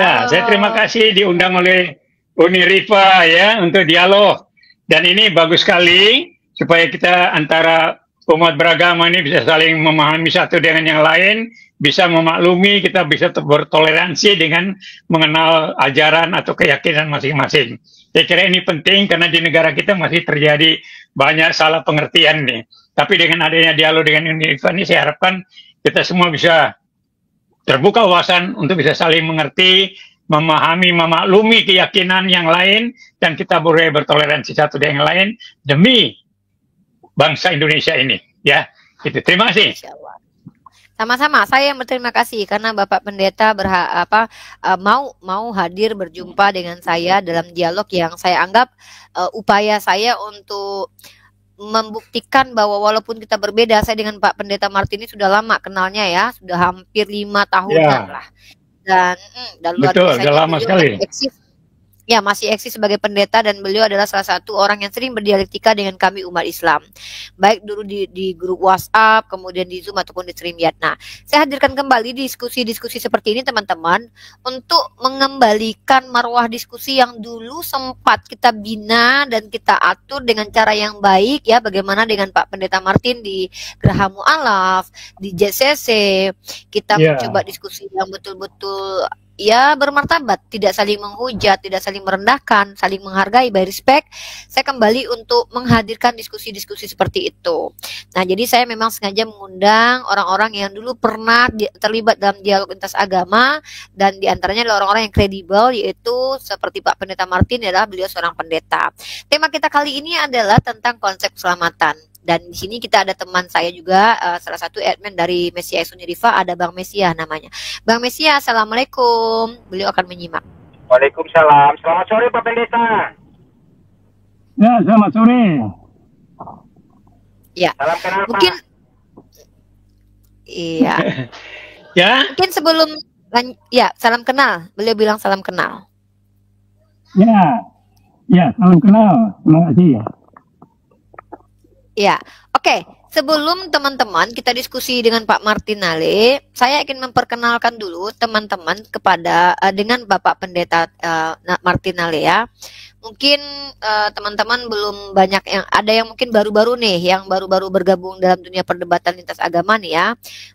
Ya, saya terima Halo. kasih diundang oleh Uni Rifa ya untuk dialog. Dan ini bagus sekali supaya kita antara umat beragama ini bisa saling memahami satu dengan yang lain, bisa memaklumi, kita bisa bertoleransi dengan mengenal ajaran atau keyakinan masing-masing. Saya kira ini penting karena di negara kita masih terjadi banyak salah pengertian nih. Tapi dengan adanya dialog dengan Uni Rifa ini saya harapkan kita semua bisa terbuka wawasan untuk bisa saling mengerti, memahami, memaklumi keyakinan yang lain, dan kita boleh bertoleransi satu dengan yang lain demi bangsa Indonesia ini. Ya, itu. Terima kasih. Masya Allah. Sama-sama, saya yang berterima kasih karena Bapak Pendeta mau hadir berjumpa dengan saya dalam dialog yang saya anggap upaya saya untuk membuktikan bahwa walaupun kita berbeda, saya dengan Pak Pendeta Martin ini sudah lama kenalnya ya, sudah hampir 5 tahunan Ya, lah. Dan luar betul, sudah biasanya lama beliau sekali. eksis, ya masih eksis sebagai pendeta, dan beliau adalah salah satu orang yang sering berdialektika dengan kami umat Islam, baik dulu di grup WhatsApp, kemudian di Zoom ataupun di StreamYard. Nah, saya hadirkan kembali diskusi-diskusi seperti ini teman-teman, untuk mengembalikan marwah diskusi yang dulu sempat kita bina dan kita atur dengan cara yang baik ya, bagaimana dengan Pak Pendeta Martin di Geraha Mu'alaf, di JCC, kita Ya, mencoba diskusi yang betul-betul ya bermartabat, tidak saling menghujat, tidak saling merendahkan, saling menghargai, by respect. Saya kembali untuk menghadirkan diskusi-diskusi seperti itu. Nah, jadi saya memang sengaja mengundang orang-orang yang dulu pernah terlibat dalam dialog lintas agama, dan diantaranya adalah orang-orang yang kredibel, yaitu seperti Pak Pendeta Martin, adalah beliau seorang pendeta. Tema kita kali ini adalah tentang konsep keselamatan. Dan di sini kita ada teman saya juga, salah satu admin dari Mesias Uni Rifa, ada Bang Mesias namanya. Bang Mesias, assalamualaikum. Beliau akan menyimak. Waalaikumsalam. Selamat sore Pak Pendeta. ya, selamat sore. Ya, Salam kenal mungkin Pak. iya. Ya, Mungkin sebelum ya, salam kenal. Beliau bilang salam kenal. ya, ya, salam kenal. Terima kasih ya. Ya, oke. Sebelum teman-teman kita diskusi dengan Pak Martinale, saya ingin memperkenalkan dulu teman-teman kepada dengan Bapak Pendeta Martinale ya. Mungkin teman-teman belum banyak ada yang mungkin baru-baru nih, yang baru-baru bergabung dalam dunia perdebatan lintas agama nih ya.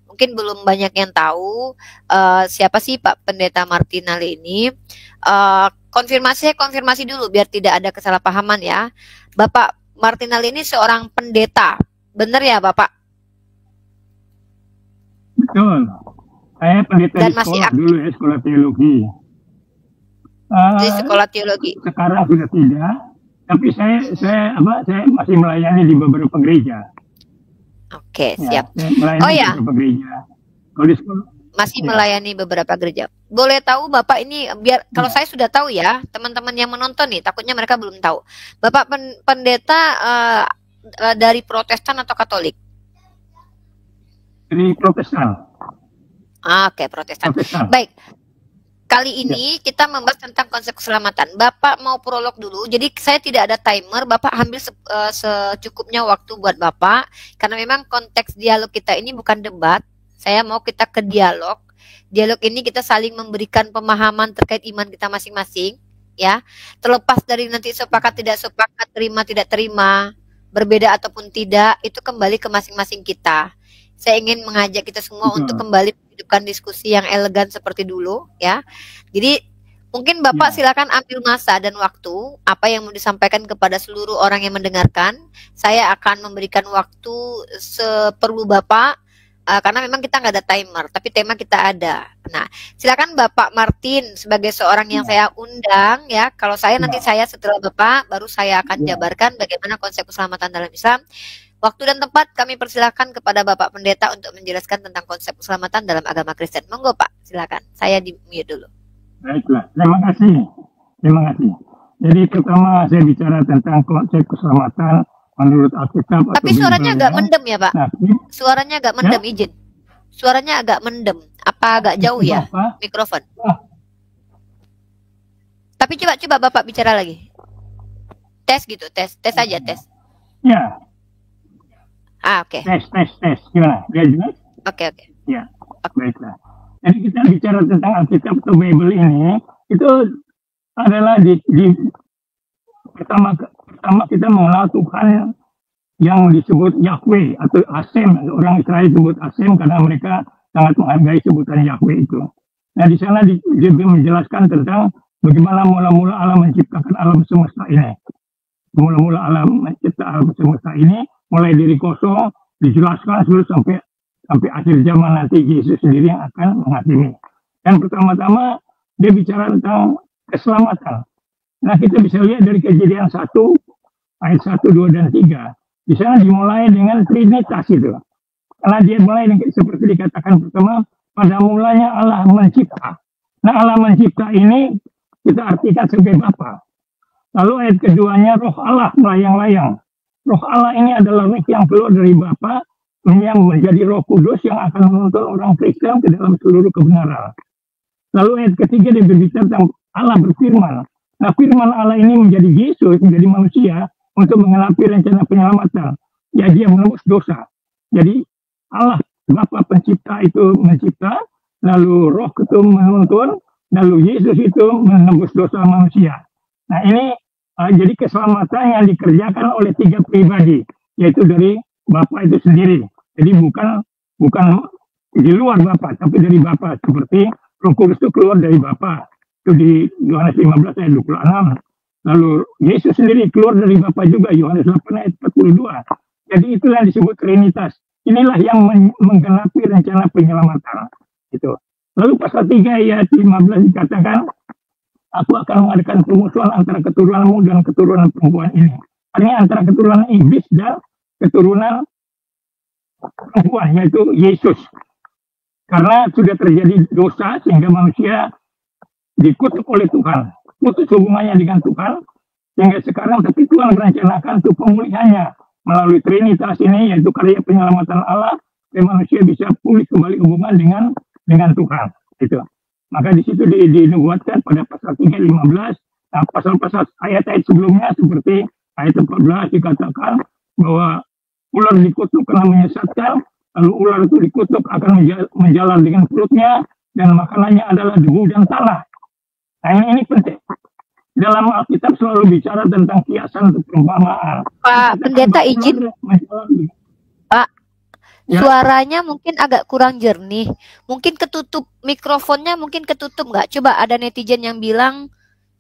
Mungkin belum banyak yang tahu siapa sih Pak Pendeta Martinale ini. Konfirmasi dulu biar tidak ada kesalahpahaman ya. Bapak Martinale ini seorang pendeta, benar ya Bapak? Betul. Saya pendeta Dan di masih sekolah aktif dulu ya, sekolah teologi. di sekolah teologi. Sekarang sudah tidak, tapi saya masih melayani di beberapa gereja. Oke, Ya, siap. saya melayani Oh di ya, beberapa gereja. Kalau di sekolah, masih ya, melayani beberapa gereja. Boleh tahu Bapak ini, biar kalau ya. saya sudah tahu ya, teman-teman yang menonton nih, takutnya mereka belum tahu. Bapak pendeta dari Protestan atau Katolik? Dari Protestan. Oke, Protestan. Protestan. Baik. Kali Ya, ini kita membahas tentang konsep keselamatan. Bapak mau prolog dulu, jadi saya tidak ada timer. Bapak ambil secukupnya waktu buat Bapak, karena memang konteks dialog kita ini bukan debat. Saya mau kita ke dialog. Dialog ini kita saling memberikan pemahaman terkait iman kita masing-masing, ya. Terlepas dari nanti sepakat tidak sepakat, terima tidak terima, berbeda ataupun tidak, itu kembali ke masing-masing kita. Saya ingin mengajak kita semua untuk betul. kembali menghidupkan diskusi yang elegan seperti dulu, ya. Jadi mungkin Bapak Ya, silakan ambil masa dan waktu apa yang mau disampaikan kepada seluruh orang yang mendengarkan. Saya akan memberikan waktu seperlu Bapak, karena memang kita nggak ada timer, tapi tema kita ada. Nah, silakan Bapak Martin sebagai seorang yang ya, saya undang ya. Kalau saya nanti ya, setelah Bapak baru saya akan ya. jabarkan bagaimana konsep keselamatan dalam Islam. Waktu dan tempat kami persilahkan kepada Bapak Pendeta untuk menjelaskan tentang konsep keselamatan dalam agama Kristen. Monggo Pak, silakan. Saya di mute dulu. Baiklah, terima kasih. Terima kasih. Jadi pertama saya bicara tentang konsep keselamatan menurut Alkitab atau Tapi suaranya Bible agak ya. mendem ya Pak. Nah, Suaranya agak ya, mendem, izin. Suaranya agak mendem. Apa agak jauh ya apa? mikrofon? Ah, Tapi coba Bapak bicara lagi. Tes gitu, tes aja, tes. ya, Oke. tes. Gimana? Biar jelas? Oke. Ya, baiklah. Jadi kita bicara tentang Alkitab atau Bible ini, itu adalah pertama kita mengenal Tuhan yang disebut Yahweh atau Hashem. Orang Israel disebut Hashem karena mereka sangat menghargai sebutan Yahweh itu. Nah, di sana dia menjelaskan tentang bagaimana mula-mula Allah menciptakan alam semesta ini. Mula-mula Allah mencipta alam semesta ini, mulai dari kosong, dijelaskan terus sampai akhir zaman nanti Yesus sendiri yang akan menghakimi. Dan pertama-tama dia bicara tentang keselamatan. Nah, kita bisa lihat dari Kejadian 1 ayat 1, 2 dan 3. Di sana dimulai dengan Trinitas itu. Karena dia mulai seperti dikatakan pertama, pada mulanya Allah mencipta. Nah, Allah mencipta ini kita artikan sebagai Bapa. Lalu ayat keduanya Roh Allah melayang-layang. Roh Allah ini adalah roh yang keluar dari Bapa, yang menjadi Roh Kudus yang akan menuntun orang Kristen ke dalam seluruh kebenaran. Lalu ayat ketiga dia berbicara tentang Allah berfirman. Nah, firman Allah ini menjadi Yesus, menjadi manusia untuk menggenapi rencana penyelamatan. Ya, dia menembus dosa. Jadi Allah Bapa pencipta itu mencipta, lalu Roh itu menuntun, lalu Yesus itu menembus dosa manusia. Nah, ini jadi keselamatan yang dikerjakan oleh 3 pribadi, yaitu dari Bapa itu sendiri. Jadi bukan di luar Bapa, tapi dari Bapa. Seperti Roh Kudus itu keluar dari Bapa. Itu di Yohanes 15 ayat 26. Lalu Yesus sendiri keluar dari Bapa juga, Yohanes 8 ayat 42. Jadi itulah yang disebut Trinitas. Inilah yang menggenapi rencana penyelamatan. Itu. Lalu pasal 3 ayat 15 dikatakan, aku akan mengadakan permusuhan antara keturunanmu dan keturunan perempuan ini. Artinya antara keturunan iblis dan keturunan perempuan, yaitu Yesus. Karena sudah terjadi dosa sehingga manusia dikutuk oleh Tuhan. Putus hubungannya dengan Tuhan. Sehingga sekarang tapi Tuhan merencanakan untuk pemulihannya. Melalui Trinitas ini, yaitu karya penyelamatan Allah, dan manusia bisa pulih kembali hubungan dengan Tuhan. Itu. Maka di situ dinubuatkan pada pasal 3:15, nah, pasal-pasal ayat-ayat sebelumnya seperti ayat 14 dikatakan bahwa ular dikutuk karena menyesatkan, lalu ular itu dikutuk akan menjalar dengan perutnya, dan makanannya adalah debu dan tanah. Nah, ini penting. Dalam Alkitab selalu bicara tentang kiasan atau perumpamaan. Pak Pendeta izin. Pak, ya. Suaranya mungkin agak kurang jernih. Mungkin ketutup mikrofonnya, mungkin ketutup nggak? Coba ada netizen yang bilang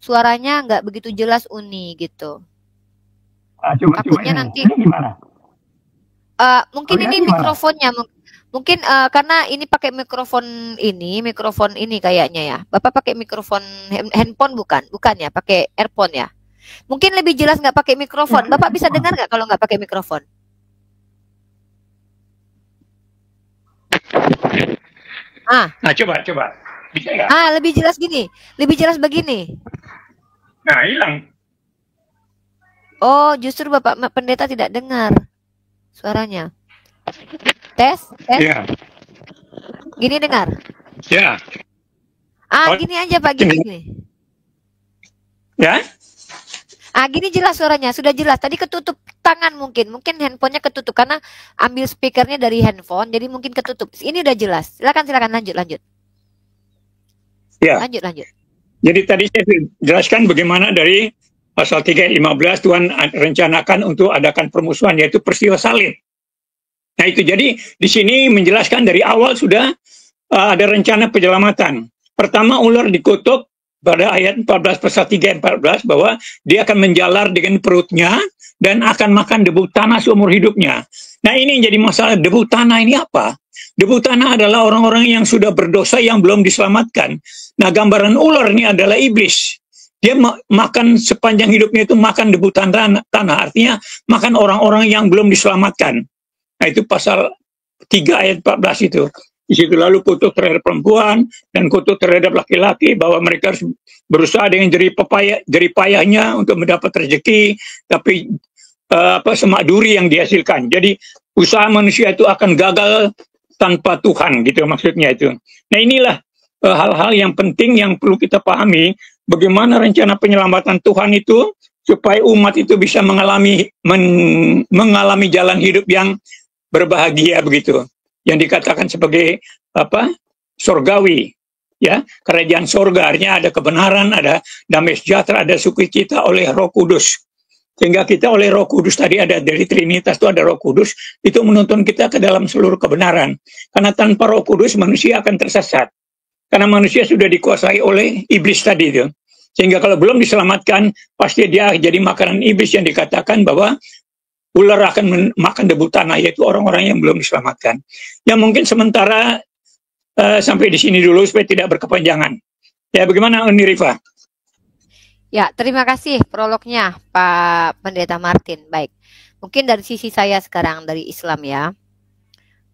suaranya nggak begitu jelas Uni gitu. Takutnya nanti. Ini gimana? Mungkin ini gimana? Mikrofonnya. Mungkin karena ini pakai mikrofon ini kayaknya ya. Bapak pakai mikrofon handphone bukan ya, pakai earphone ya. Mungkin lebih jelas nggak pakai mikrofon. Bapak bisa dengar nggak kalau nggak pakai mikrofon? Nah, coba. Bisa nggak? Lebih jelas gini. Lebih jelas begini. Nah, hilang. Oh, justru Bapak Pendeta tidak dengar suaranya. Tes. Ya. Gini dengar. Ya. Gini aja Pak, gini. Ya. Gini jelas suaranya, sudah jelas. Tadi ketutup tangan mungkin handphonenya ketutup karena ambil speakernya dari handphone, jadi mungkin ketutup. Ini udah jelas. Silakan lanjut. Ya. Lanjut. Jadi tadi saya jelaskan bagaimana dari pasal 3:15 Tuhan rencanakan untuk adakan permusuhan, yaitu peristiwa salib. Nah itu jadi di sini menjelaskan dari awal sudah ada rencana penyelamatan. Pertama ular dikutuk pada ayat 14 pasal 3:14 bahwa dia akan menjalar dengan perutnya dan akan makan debu tanah seumur hidupnya. Nah ini yang jadi masalah. Debu tanah ini apa? Debu tanah adalah orang-orang yang sudah berdosa yang belum diselamatkan. Nah gambaran ular ini adalah iblis. Dia makan sepanjang hidupnya itu makan debu tanah, artinya makan orang-orang yang belum diselamatkan. Nah itu pasal 3 ayat 14 itu. Di situ lalu kutuk terhadap perempuan dan kutuk terhadap laki-laki bahwa mereka harus berusaha dengan jerih payahnya untuk mendapat rezeki, tapi semak duri yang dihasilkan. Jadi usaha manusia itu akan gagal tanpa Tuhan gitu maksudnya itu. Nah inilah hal-hal yang penting yang perlu kita pahami, bagaimana rencana penyelamatan Tuhan itu supaya umat itu bisa mengalami jalan hidup yang berbahagia begitu, yang dikatakan sebagai surgawi, ya, kerajaan surga, artinya ada kebenaran, ada damai sejahtera, ada sukacita oleh Roh Kudus. Sehingga kita oleh Roh Kudus tadi ada dari Trinitas itu ada Roh Kudus, itu menuntun kita ke dalam seluruh kebenaran. Karena tanpa Roh Kudus manusia akan tersesat. Karena manusia sudah dikuasai oleh iblis tadi itu. Sehingga kalau belum diselamatkan, pasti dia jadi makanan iblis yang dikatakan bahwa ular akan makan debu tanah, yaitu orang-orang yang belum diselamatkan. Ya mungkin sementara sampai di sini dulu supaya tidak berkepanjangan. Ya bagaimana Uni Rifa? Ya, terima kasih prolognya Pak Pendeta Martin. Baik, mungkin dari sisi saya sekarang dari Islam ya.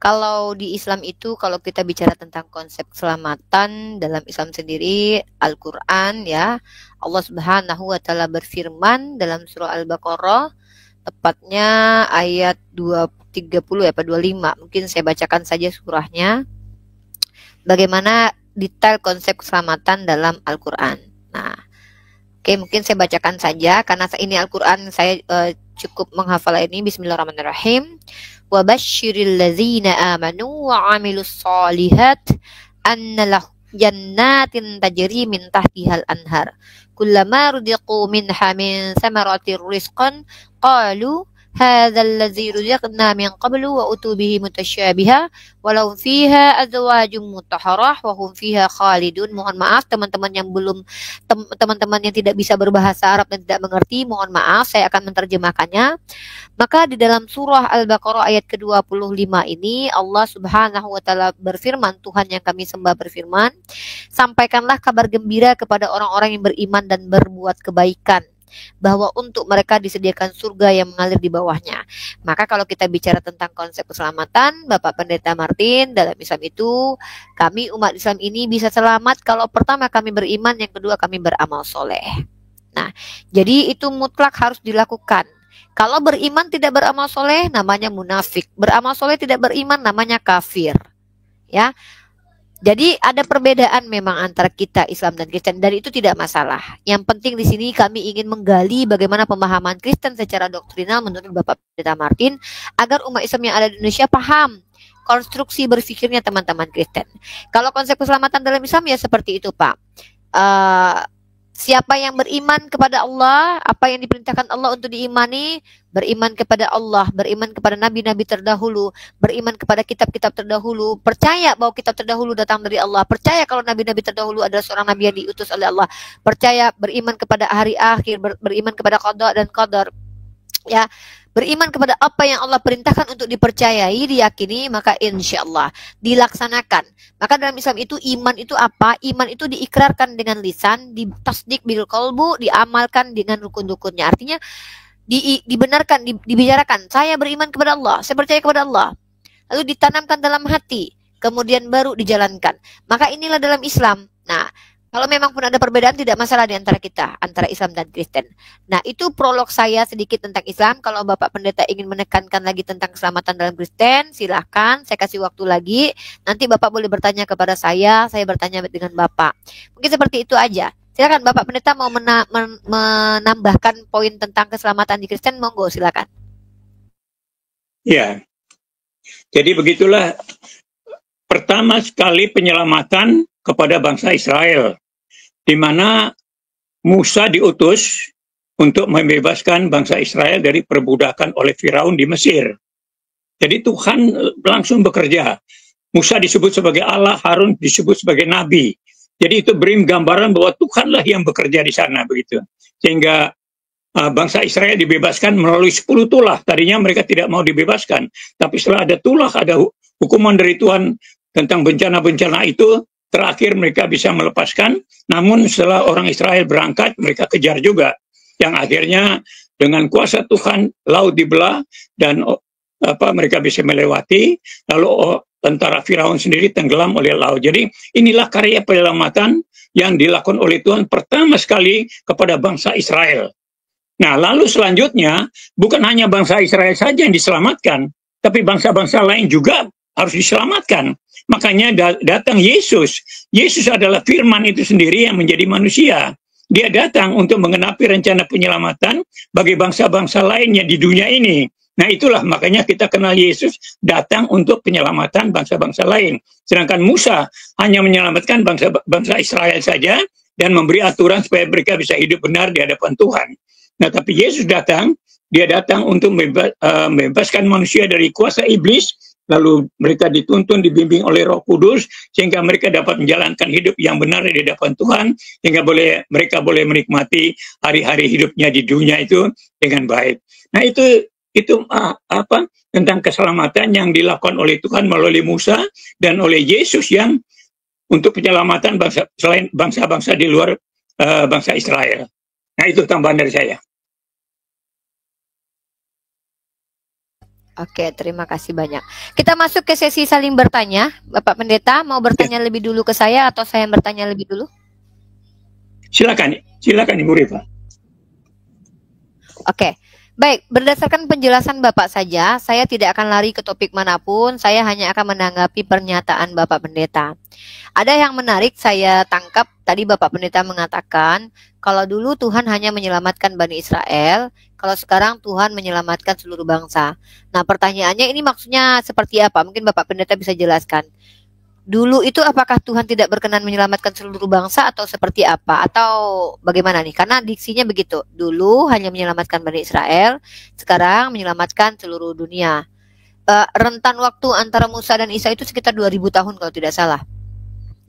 Kalau di Islam itu, kalau kita bicara tentang konsep keselamatan dalam Islam sendiri, Al-Quran ya, Allah Subhanahu wa Ta'ala berfirman dalam surah Al-Baqarah, tepatnya ayat 30 ya, 25. Mungkin saya bacakan saja surahnya. Bagaimana detail konsep keselamatan dalam Al-Quran. Nah, oke, mungkin saya bacakan saja karena ini Al-Quran saya cukup menghafal ini. Bismillahirrahmanirrahim. Wa basyiril ladzina amanu wa 'amilus shalihat anna lahum jannatin tajri min tahtihal anhar. Kullama ruziqu minha min thamaratir rizqan qalu hadzal ladzi ruziqna min qablu wa utu bihi mutasyabiha walau fiha azwajum mutahharah wa hum fiha khalidun. Mohon maaf teman-teman yang belum teman-teman yang tidak bisa berbahasa Arab dan tidak mengerti, mohon maaf saya akan menerjemahkannya. Maka di dalam surah Al-Baqarah ayat ke-25 ini Allah Subhanahu wa Ta'ala berfirman, Tuhan yang kami sembah berfirman, sampaikanlah kabar gembira kepada orang-orang yang beriman dan berbuat kebaikan, bahwa untuk mereka disediakan surga yang mengalir di bawahnya. Maka kalau kita bicara tentang konsep keselamatan, Bapak Pendeta Martin, dalam Islam itu kami umat Islam ini bisa selamat kalau pertama kami beriman, yang kedua kami beramal soleh. Nah, jadi itu mutlak harus dilakukan. Kalau beriman tidak beramal soleh namanya munafik, beramal soleh tidak beriman namanya kafir. Ya. Jadi ada perbedaan memang antara kita Islam dan Kristen, dan itu tidak masalah. Yang penting di sini kami ingin menggali bagaimana pemahaman Kristen secara doktrinal menurut Bapak Pendeta Martin agar umat Islam yang ada di Indonesia paham konstruksi berpikirnya teman-teman Kristen. Kalau konsep keselamatan dalam Islam ya seperti itu, Pak. Siapa yang beriman kepada Allah, apa yang diperintahkan Allah untuk diimani, beriman kepada Allah, beriman kepada nabi-nabi terdahulu, beriman kepada kitab-kitab terdahulu, percaya bahwa kitab terdahulu datang dari Allah, percaya kalau nabi-nabi terdahulu adalah seorang nabi yang diutus oleh Allah, percaya beriman kepada hari akhir, beriman kepada qada dan qadar. Ya, beriman kepada apa yang Allah perintahkan untuk dipercayai, diyakini, maka insya Allah dilaksanakan. Maka dalam Islam itu iman itu apa? Iman itu diikrarkan dengan lisan, ditasdik bil qalbu, diamalkan dengan rukun-rukunnya. Artinya dibenarkan, dibicarakan. Saya beriman kepada Allah, saya percaya kepada Allah. Lalu ditanamkan dalam hati, kemudian baru dijalankan. Maka inilah dalam Islam. Nah, kalau memang pun ada perbedaan tidak masalah di antara kita, antara Islam dan Kristen. Nah, itu prolog saya sedikit tentang Islam. Kalau Bapak Pendeta ingin menekankan lagi tentang keselamatan dalam Kristen, silahkan. Saya kasih waktu lagi. Nanti Bapak boleh bertanya kepada saya bertanya dengan Bapak. Mungkin seperti itu aja. Silakan Bapak Pendeta mau menambahkan poin tentang keselamatan di Kristen, monggo silakan. Ya, jadi begitulah pertama sekali penyelamatan kepada bangsa Israel, di mana Musa diutus untuk membebaskan bangsa Israel dari perbudakan oleh Firaun di Mesir. Jadi Tuhan langsung bekerja. Musa disebut sebagai Allah, Harun disebut sebagai nabi. Jadi itu beri gambaran bahwa Tuhanlah yang bekerja di sana begitu. Sehingga bangsa Israel dibebaskan melalui 10 tulah. Tadinya mereka tidak mau dibebaskan, tapi setelah ada tulah, ada hukuman dari Tuhan tentang bencana-bencana itu, terakhir mereka bisa melepaskan. Namun setelah orang Israel berangkat, mereka kejar juga. Yang akhirnya dengan kuasa Tuhan laut dibelah dan mereka bisa melewati. Lalu tentara Firaun sendiri tenggelam oleh laut. Jadi inilah karya penyelamatan yang dilakukan oleh Tuhan pertama sekali kepada bangsa Israel. Nah, lalu selanjutnya bukan hanya bangsa Israel saja yang diselamatkan, tapi bangsa-bangsa lain juga harus diselamatkan. Makanya datang Yesus. Yesus adalah firman itu sendiri yang menjadi manusia. Dia datang untuk menggenapi rencana penyelamatan bagi bangsa-bangsa lainnya di dunia ini. Nah itulah makanya kita kenal Yesus datang untuk penyelamatan bangsa-bangsa lain. Sedangkan Musa hanya menyelamatkan bangsa Israel saja dan memberi aturan supaya mereka bisa hidup benar di hadapan Tuhan. Nah tapi Yesus datang, dia datang untuk membebaskan manusia dari kuasa iblis, lalu mereka dituntun, dibimbing oleh Roh Kudus, sehingga mereka dapat menjalankan hidup yang benar di hadapan Tuhan, sehingga mereka boleh menikmati hari-hari hidupnya di dunia itu dengan baik. Nah itu tentang keselamatan yang dilakukan oleh Tuhan melalui Musa dan oleh Yesus yang untuk penyelamatan selain bangsa-bangsa di luar bangsa Israel. Nah itu tambahan dari saya. Oke, terima kasih banyak. Kita masuk ke sesi saling bertanya. Bapak Pendeta mau bertanya lebih dulu ke saya atau saya yang bertanya lebih dulu? Silakan Ibu Rifa. Oke. Baik, berdasarkan penjelasan Bapak saja, saya tidak akan lari ke topik manapun, saya hanya akan menanggapi pernyataan Bapak Pendeta. Ada yang menarik saya tangkap, tadi Bapak Pendeta mengatakan, kalau dulu Tuhan hanya menyelamatkan Bani Israel, kalau sekarang Tuhan menyelamatkan seluruh bangsa. Nah pertanyaannya ini maksudnya seperti apa? Mungkin Bapak Pendeta bisa jelaskan. Dulu itu apakah Tuhan tidak berkenan menyelamatkan seluruh bangsa atau seperti apa? Atau bagaimana nih? Karena diksinya begitu. Dulu hanya menyelamatkan Bani Israel, sekarang menyelamatkan seluruh dunia. Rentan waktu antara Musa dan Isa itu sekitar 2000 tahun kalau tidak salah.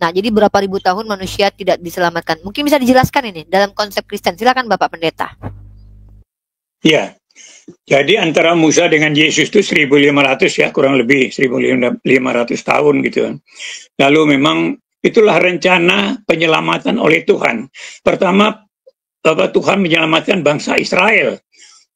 Nah, jadi berapa ribu tahun manusia tidak diselamatkan? Mungkin bisa dijelaskan ini dalam konsep Kristen. Silakan Bapak Pendeta. Ya. Jadi antara Musa dengan Yesus itu 1500 ya, kurang lebih 1500 tahun gitu. Lalu memang itulah rencana penyelamatan oleh Tuhan. Pertama, Tuhan menyelamatkan bangsa Israel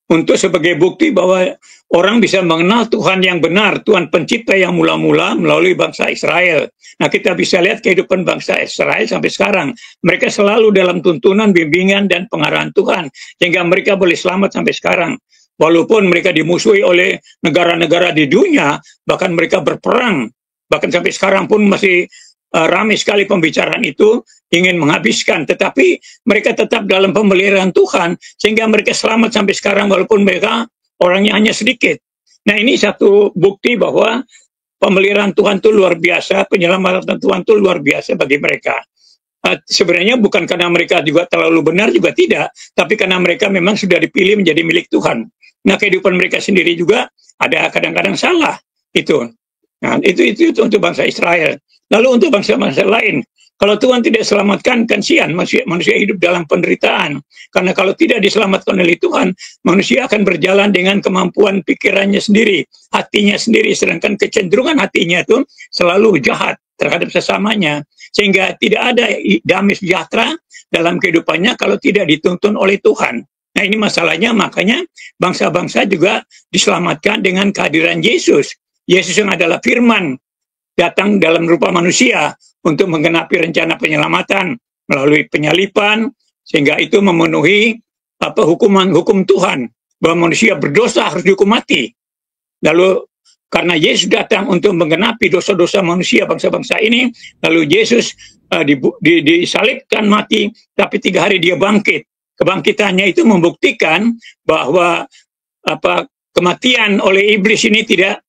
untuk sebagai bukti bahwa orang bisa mengenal Tuhan yang benar, Tuhan pencipta yang mula-mula melalui bangsa Israel. Nah kita bisa lihat kehidupan bangsa Israel sampai sekarang. Mereka selalu dalam tuntunan, bimbingan, dan pengarahan Tuhan. Sehingga mereka boleh selamat sampai sekarang. Walaupun mereka dimusuhi oleh negara-negara di dunia, bahkan mereka berperang. Bahkan sampai sekarang pun masih ramai sekali pembicaraan itu, ingin menghabiskan. Tetapi mereka tetap dalam pemeliharaan Tuhan, sehingga mereka selamat sampai sekarang walaupun mereka orangnya hanya sedikit. Nah ini satu bukti bahwa pemeliharaan Tuhan itu luar biasa, penyelamatan Tuhan itu luar biasa bagi mereka. Sebenarnya bukan karena mereka juga terlalu benar, juga tidak, tapi karena mereka memang sudah dipilih menjadi milik Tuhan. Nah kehidupan mereka sendiri juga ada kadang-kadang salah itu. Nah itu untuk bangsa Israel. Lalu untuk bangsa-bangsa lain, kalau Tuhan tidak selamatkan, kan sian manusia hidup dalam penderitaan. Karena kalau tidak diselamatkan oleh Tuhan, manusia akan berjalan dengan kemampuan pikirannya sendiri, hatinya sendiri, sedangkan kecenderungan hatinya itu selalu jahat terhadap sesamanya, sehingga tidak ada damai sejahtera dalam kehidupannya kalau tidak dituntun oleh Tuhan. Nah ini masalahnya, makanya bangsa-bangsa juga diselamatkan dengan kehadiran Yesus. Yesus yang adalah firman, datang dalam rupa manusia untuk menggenapi rencana penyelamatan melalui penyalipan, sehingga itu memenuhi hukum Tuhan, bahwa manusia berdosa harus dihukum mati. Lalu karena Yesus datang untuk menggenapi dosa-dosa manusia bangsa-bangsa ini, lalu Yesus disalibkan mati, tapi 3 hari dia bangkit. Kebangkitannya itu membuktikan bahwa kematian oleh iblis ini tidak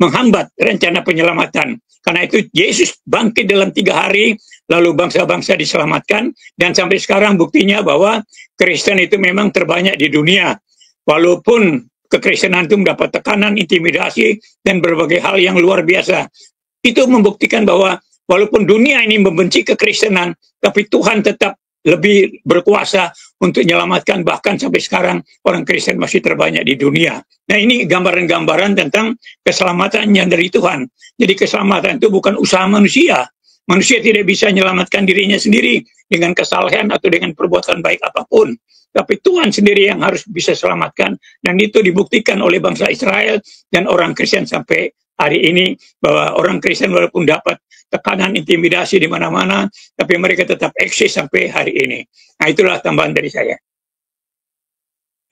menghambat rencana penyelamatan. Karena itu Yesus bangkit dalam 3 hari, lalu bangsa-bangsa diselamatkan, dan sampai sekarang buktinya bahwa Kristen itu memang terbanyak di dunia. Walaupun kekristenan itu mendapat tekanan, intimidasi, dan berbagai hal yang luar biasa. Itu membuktikan bahwa walaupun dunia ini membenci kekristenan, tapi Tuhan tetap lebih berkuasa untuk menyelamatkan, bahkan sampai sekarang orang Kristen masih terbanyak di dunia. Nah ini gambaran-gambaran tentang keselamatan yang dari Tuhan. Jadi keselamatan itu bukan usaha manusia. Manusia tidak bisa menyelamatkan dirinya sendiri dengan kesalahan atau dengan perbuatan baik apapun. Tapi Tuhan sendiri yang harus bisa selamatkan. Dan itu dibuktikan oleh bangsa Israel dan orang Kristen sampai hari ini, bahwa orang Kristen walaupun dapat tekanan, intimidasi di mana-mana, tapi mereka tetap eksis sampai hari ini. Nah itulah tambahan dari saya.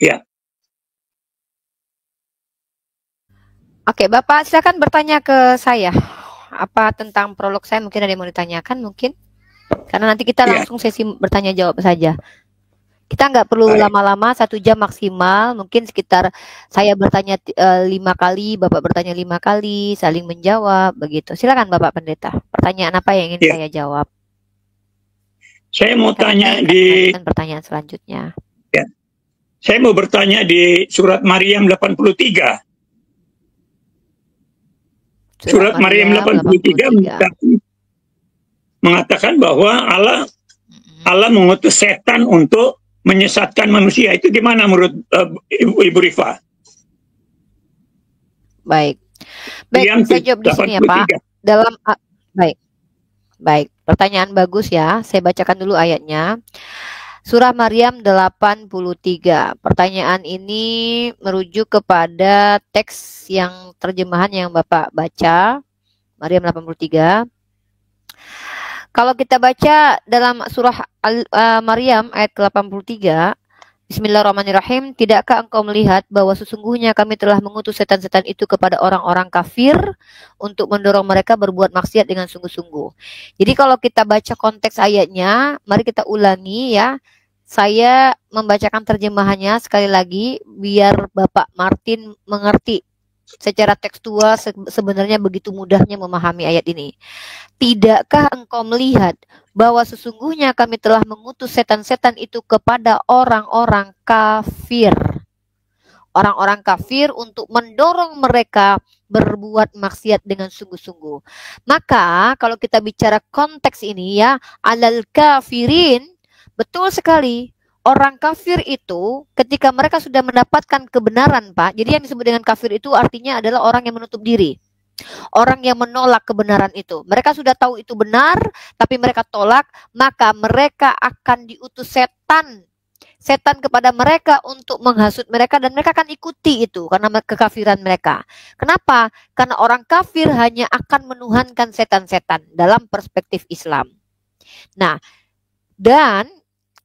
Ya. Oke, Bapak silakan bertanya ke saya. Apa tentang prolog saya, mungkin ada yang mau ditanyakan mungkin? Karena nanti kita langsung sesi bertanya jawab saja. Kita nggak perlu Baik. lama-lama, 1 jam maksimal. Mungkin sekitar saya bertanya 5 kali, Bapak bertanya 5 kali, saling menjawab, begitu. Silakan Bapak Pendeta. Pertanyaan apa yang ingin Ya. saya jawab? Saya mau Kami tanya akan di lanjutkan pertanyaan selanjutnya. saya mau bertanya di surat Maryam 83. Surat Maryam 83 mengatakan bahwa Allah mengutus setan untuk menyesatkan manusia. Itu gimana menurut Ibu Rifa? Baik. Maryam Baik, saya jawab di sini ya, Pak. 83. Baik. Pertanyaan bagus ya. Saya bacakan dulu ayatnya. Surah Maryam 83. Pertanyaan ini merujuk kepada teks yang terjemahan yang Bapak baca. Maryam 83. Kalau kita baca dalam surah Maryam ayat 83, Bismillahirrahmanirrahim, tidakkah engkau melihat bahwa sesungguhnya kami telah mengutus setan-setan itu kepada orang-orang kafir untuk mendorong mereka berbuat maksiat dengan sungguh-sungguh. Jadi kalau kita baca konteks ayatnya, mari kita ulangi ya. Saya membacakan terjemahannya sekali lagi biar Bapak Martin mengerti. Secara tekstual sebenarnya begitu mudahnya memahami ayat ini. Tidakkah engkau melihat bahwa sesungguhnya kami telah mengutus setan-setan itu kepada orang-orang kafir. Orang-orang kafir untuk mendorong mereka berbuat maksiat dengan sungguh-sungguh. Maka kalau kita bicara konteks ini ya, alal kafirin, betul sekali. Orang kafir itu ketika mereka sudah mendapatkan kebenaran, Pak. Jadi yang disebut dengan kafir itu artinya adalah orang yang menutup diri. Orang yang menolak kebenaran itu. Mereka sudah tahu itu benar, tapi mereka tolak, maka mereka akan diutus setan. Setan kepada mereka untuk menghasut mereka dan mereka akan ikuti itu karena kekafiran mereka. Kenapa? Karena orang kafir hanya akan menuhankan setan-setan dalam perspektif Islam. Nah, dan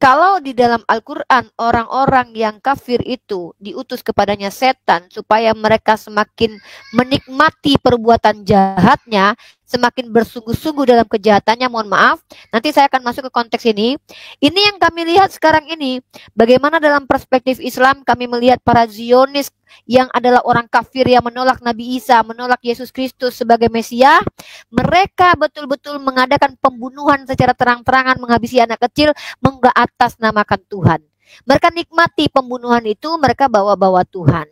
kalau di dalam Al-Quran orang-orang yang kafir itu diutus kepadanya setan supaya mereka semakin menikmati perbuatan jahatnya, semakin bersungguh-sungguh dalam kejahatannya, mohon maaf, nanti saya akan masuk ke konteks ini. Ini yang kami lihat sekarang ini, bagaimana dalam perspektif Islam kami melihat para Zionis yang adalah orang kafir yang menolak Nabi Isa, menolak Yesus Kristus sebagai Mesias, mereka betul-betul mengadakan pembunuhan secara terang-terangan, menghabisi anak kecil, mengatasnamakan Tuhan. Mereka nikmati pembunuhan itu, mereka bawa-bawa Tuhan.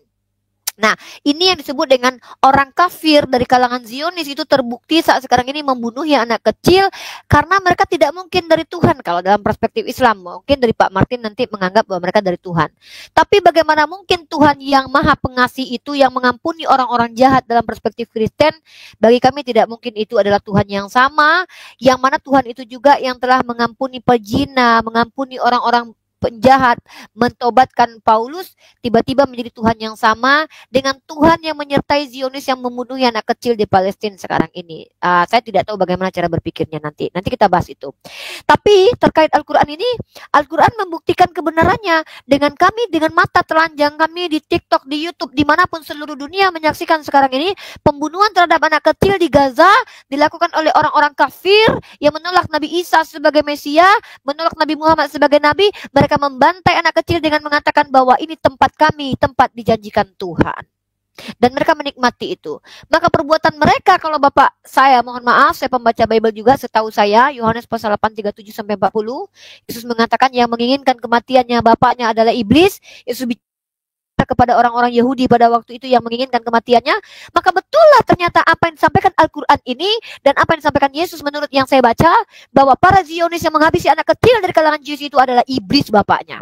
Nah, ini yang disebut dengan orang kafir dari kalangan Zionis itu terbukti saat sekarang ini membunuh anak kecil karena mereka tidak mungkin dari Tuhan. Kalau dalam perspektif Islam, mungkin dari Pak Martin nanti menganggap bahwa mereka dari Tuhan. Tapi bagaimana mungkin Tuhan yang maha pengasih itu yang mengampuni orang-orang jahat dalam perspektif Kristen? Bagi kami tidak mungkin itu adalah Tuhan yang sama, yang mana Tuhan itu juga yang telah mengampuni pezina, mengampuni orang-orang penjahat, mentobatkan Paulus, tiba-tiba menjadi Tuhan yang sama dengan Tuhan yang menyertai Zionis yang membunuh anak kecil di Palestina sekarang ini. Saya tidak tahu bagaimana cara berpikirnya nanti kita bahas itu. Tapi terkait Al-Quran ini, Al-Quran membuktikan kebenarannya dengan kami, dengan mata telanjang kami di TikTok, di YouTube, dimanapun seluruh dunia menyaksikan sekarang ini pembunuhan terhadap anak kecil di Gaza dilakukan oleh orang-orang kafir yang menolak Nabi Isa sebagai Mesias, menolak Nabi Muhammad sebagai Nabi. Mereka membantai anak kecil dengan mengatakan bahwa ini tempat kami, tempat dijanjikan Tuhan. Dan mereka menikmati itu. Maka perbuatan mereka, kalau Bapak saya mohon maaf, saya pembaca Bible juga, setahu saya Yohanes pasal 8:37-40, Yesus mengatakan yang menginginkan kematiannya bapaknya adalah iblis. Yesus bicara kepada orang-orang Yahudi pada waktu itu yang menginginkan kematiannya. Maka betullah ternyata apa yang disampaikan Al-Quran ini dan apa yang disampaikan Yesus menurut yang saya baca, bahwa para Zionis yang menghabisi anak kecil dari kalangan Yesus itu adalah iblis bapaknya.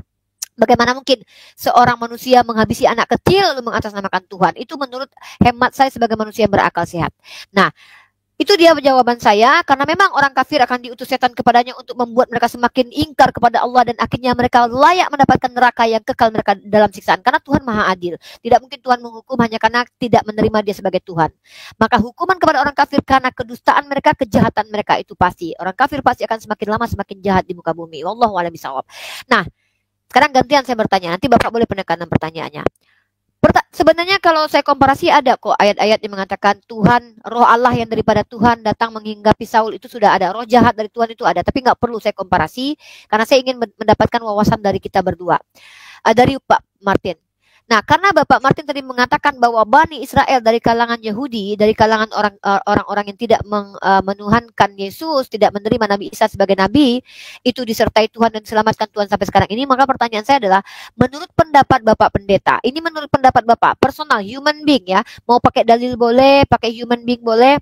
Bagaimana mungkin seorang manusia menghabisi anak kecil lalu mengatasnamakan Tuhan? Itu menurut hemat saya sebagai manusia yang berakal sehat. Nah, itu dia jawaban saya, karena memang orang kafir akan diutus setan kepadanya untuk membuat mereka semakin ingkar kepada Allah dan akhirnya mereka layak mendapatkan neraka yang kekal mereka dalam siksaan. Karena Tuhan maha adil. Tidak mungkin Tuhan menghukum hanya karena tidak menerima dia sebagai Tuhan. Maka hukuman kepada orang kafir karena kedustaan mereka, kejahatan mereka itu pasti. Orang kafir pasti akan semakin lama semakin jahat di muka bumi. Wallahu a'lam bishawab. Nah, sekarang gantian saya bertanya. Nanti Bapak boleh penekanan pertanyaannya. Sebenarnya kalau saya komparasi ada kok ayat-ayat yang mengatakan Tuhan, roh Allah yang daripada Tuhan datang menghinggapi Saul, itu sudah ada. Roh jahat dari Tuhan itu ada, tapi nggak perlu saya komparasi karena saya ingin mendapatkan wawasan dari kita berdua, dari Pak Martin. Nah, karena Bapak Martin tadi mengatakan bahwa Bani Israel dari kalangan Yahudi, dari kalangan orang-orang yang tidak menuhankan Yesus, tidak menerima Nabi Isa sebagai nabi, itu disertai Tuhan dan diselamatkan Tuhan sampai sekarang ini, maka pertanyaan saya adalah, menurut pendapat Bapak Pendeta, ini menurut pendapat Bapak, personal, human being ya, mau pakai dalil boleh, pakai human being boleh,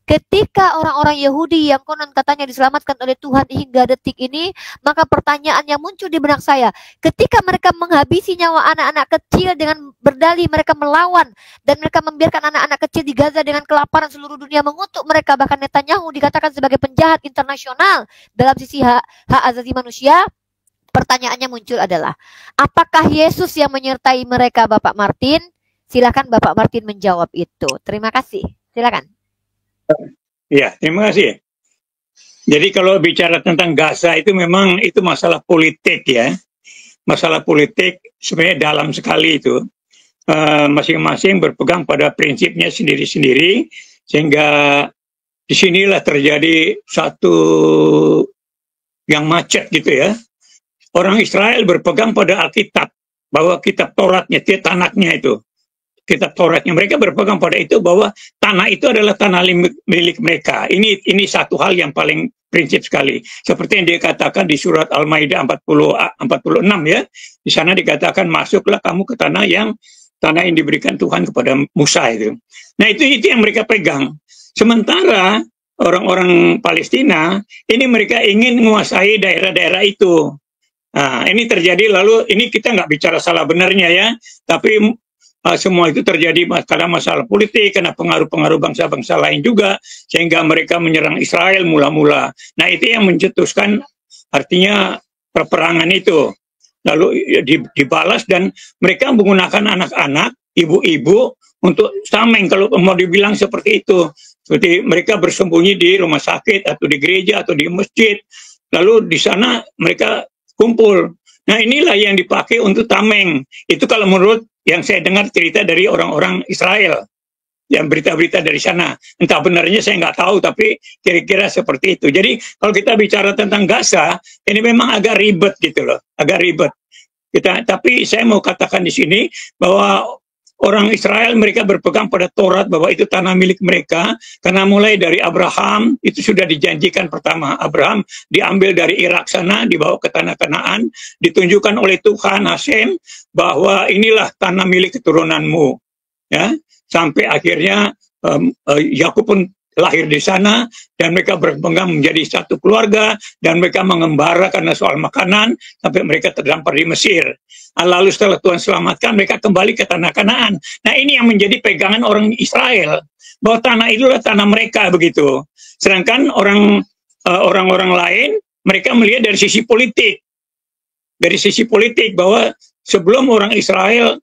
ketika orang-orang Yahudi yang konon katanya diselamatkan oleh Tuhan hingga detik ini, maka pertanyaan yang muncul di benak saya, ketika mereka menghabisi nyawa anak-anak kecil dengan berdalih mereka melawan, dan mereka membiarkan anak-anak kecil di Gaza dengan kelaparan, seluruh dunia mengutuk mereka, bahkan Netanyahu dikatakan sebagai penjahat internasional dalam sisi hak asasi manusia, pertanyaannya muncul adalah, apakah Yesus yang menyertai mereka, Bapak Martin? Silakan Bapak Martin menjawab itu. Terima kasih. Silakan. Ya, terima kasih. Jadi kalau bicara tentang Gaza itu memang itu masalah politik ya. Masalah politik sebenarnya dalam sekali itu. Masing-masing berpegang pada prinsipnya sendiri-sendiri, sehingga disinilah terjadi satu yang macet gitu ya. Orang Israel berpegang pada Alkitab, bahwa kitab Tauratnya, tanaknya itu. Kitab Tauratnya, mereka berpegang pada itu bahwa tanah itu adalah tanah milik mereka. Ini satu hal yang paling prinsip sekali. Seperti yang dia katakan di surat Al-Maidah 46 ya. Di sana dikatakan, masuklah kamu ke tanah yang diberikan Tuhan kepada Musa itu. Nah, itu yang mereka pegang. Sementara orang-orang Palestina ini mereka ingin menguasai daerah-daerah itu. Nah, ini terjadi, lalu ini kita nggak bicara salah benarnya ya, tapi semua itu terjadi karena masalah politik, karena pengaruh-pengaruh bangsa-bangsa lain juga, sehingga mereka menyerang Israel mula-mula. Nah, itu yang mencetuskan artinya peperangan itu. Lalu dibalas, dan mereka menggunakan anak-anak, ibu-ibu untuk tameng, kalau mau dibilang seperti itu. Seperti mereka bersembunyi di rumah sakit, atau di gereja, atau di masjid. Lalu di sana mereka kumpul. Nah, inilah yang dipakai untuk tameng. Itu kalau menurut yang saya dengar cerita dari orang-orang Israel, yang berita-berita dari sana. Entah benarnya saya nggak tahu, tapi kira-kira seperti itu. Jadi kalau kita bicara tentang Gaza, ini memang agak ribet gitu loh, agak ribet. Tapi saya mau katakan di sini bahwa orang Israel mereka berpegang pada Taurat bahwa itu tanah milik mereka, karena mulai dari Abraham itu sudah dijanjikan pertama. Abraham diambil dari Irak sana, dibawa ke tanah Kanaan, ditunjukkan oleh Tuhan Hashem bahwa inilah tanah milik keturunanmu, ya. Sampai akhirnya Yakub pun lahir di sana, dan mereka berpegang menjadi satu keluarga, dan mereka mengembara karena soal makanan sampai mereka terdampar di Mesir. Lalu setelah Tuhan selamatkan, mereka kembali ke tanah Kanaan. Nah, ini yang menjadi pegangan orang Israel, bahwa tanah itu adalah tanah mereka begitu. Sedangkan orang-orang lain mereka melihat dari sisi politik, bahwa sebelum orang Israel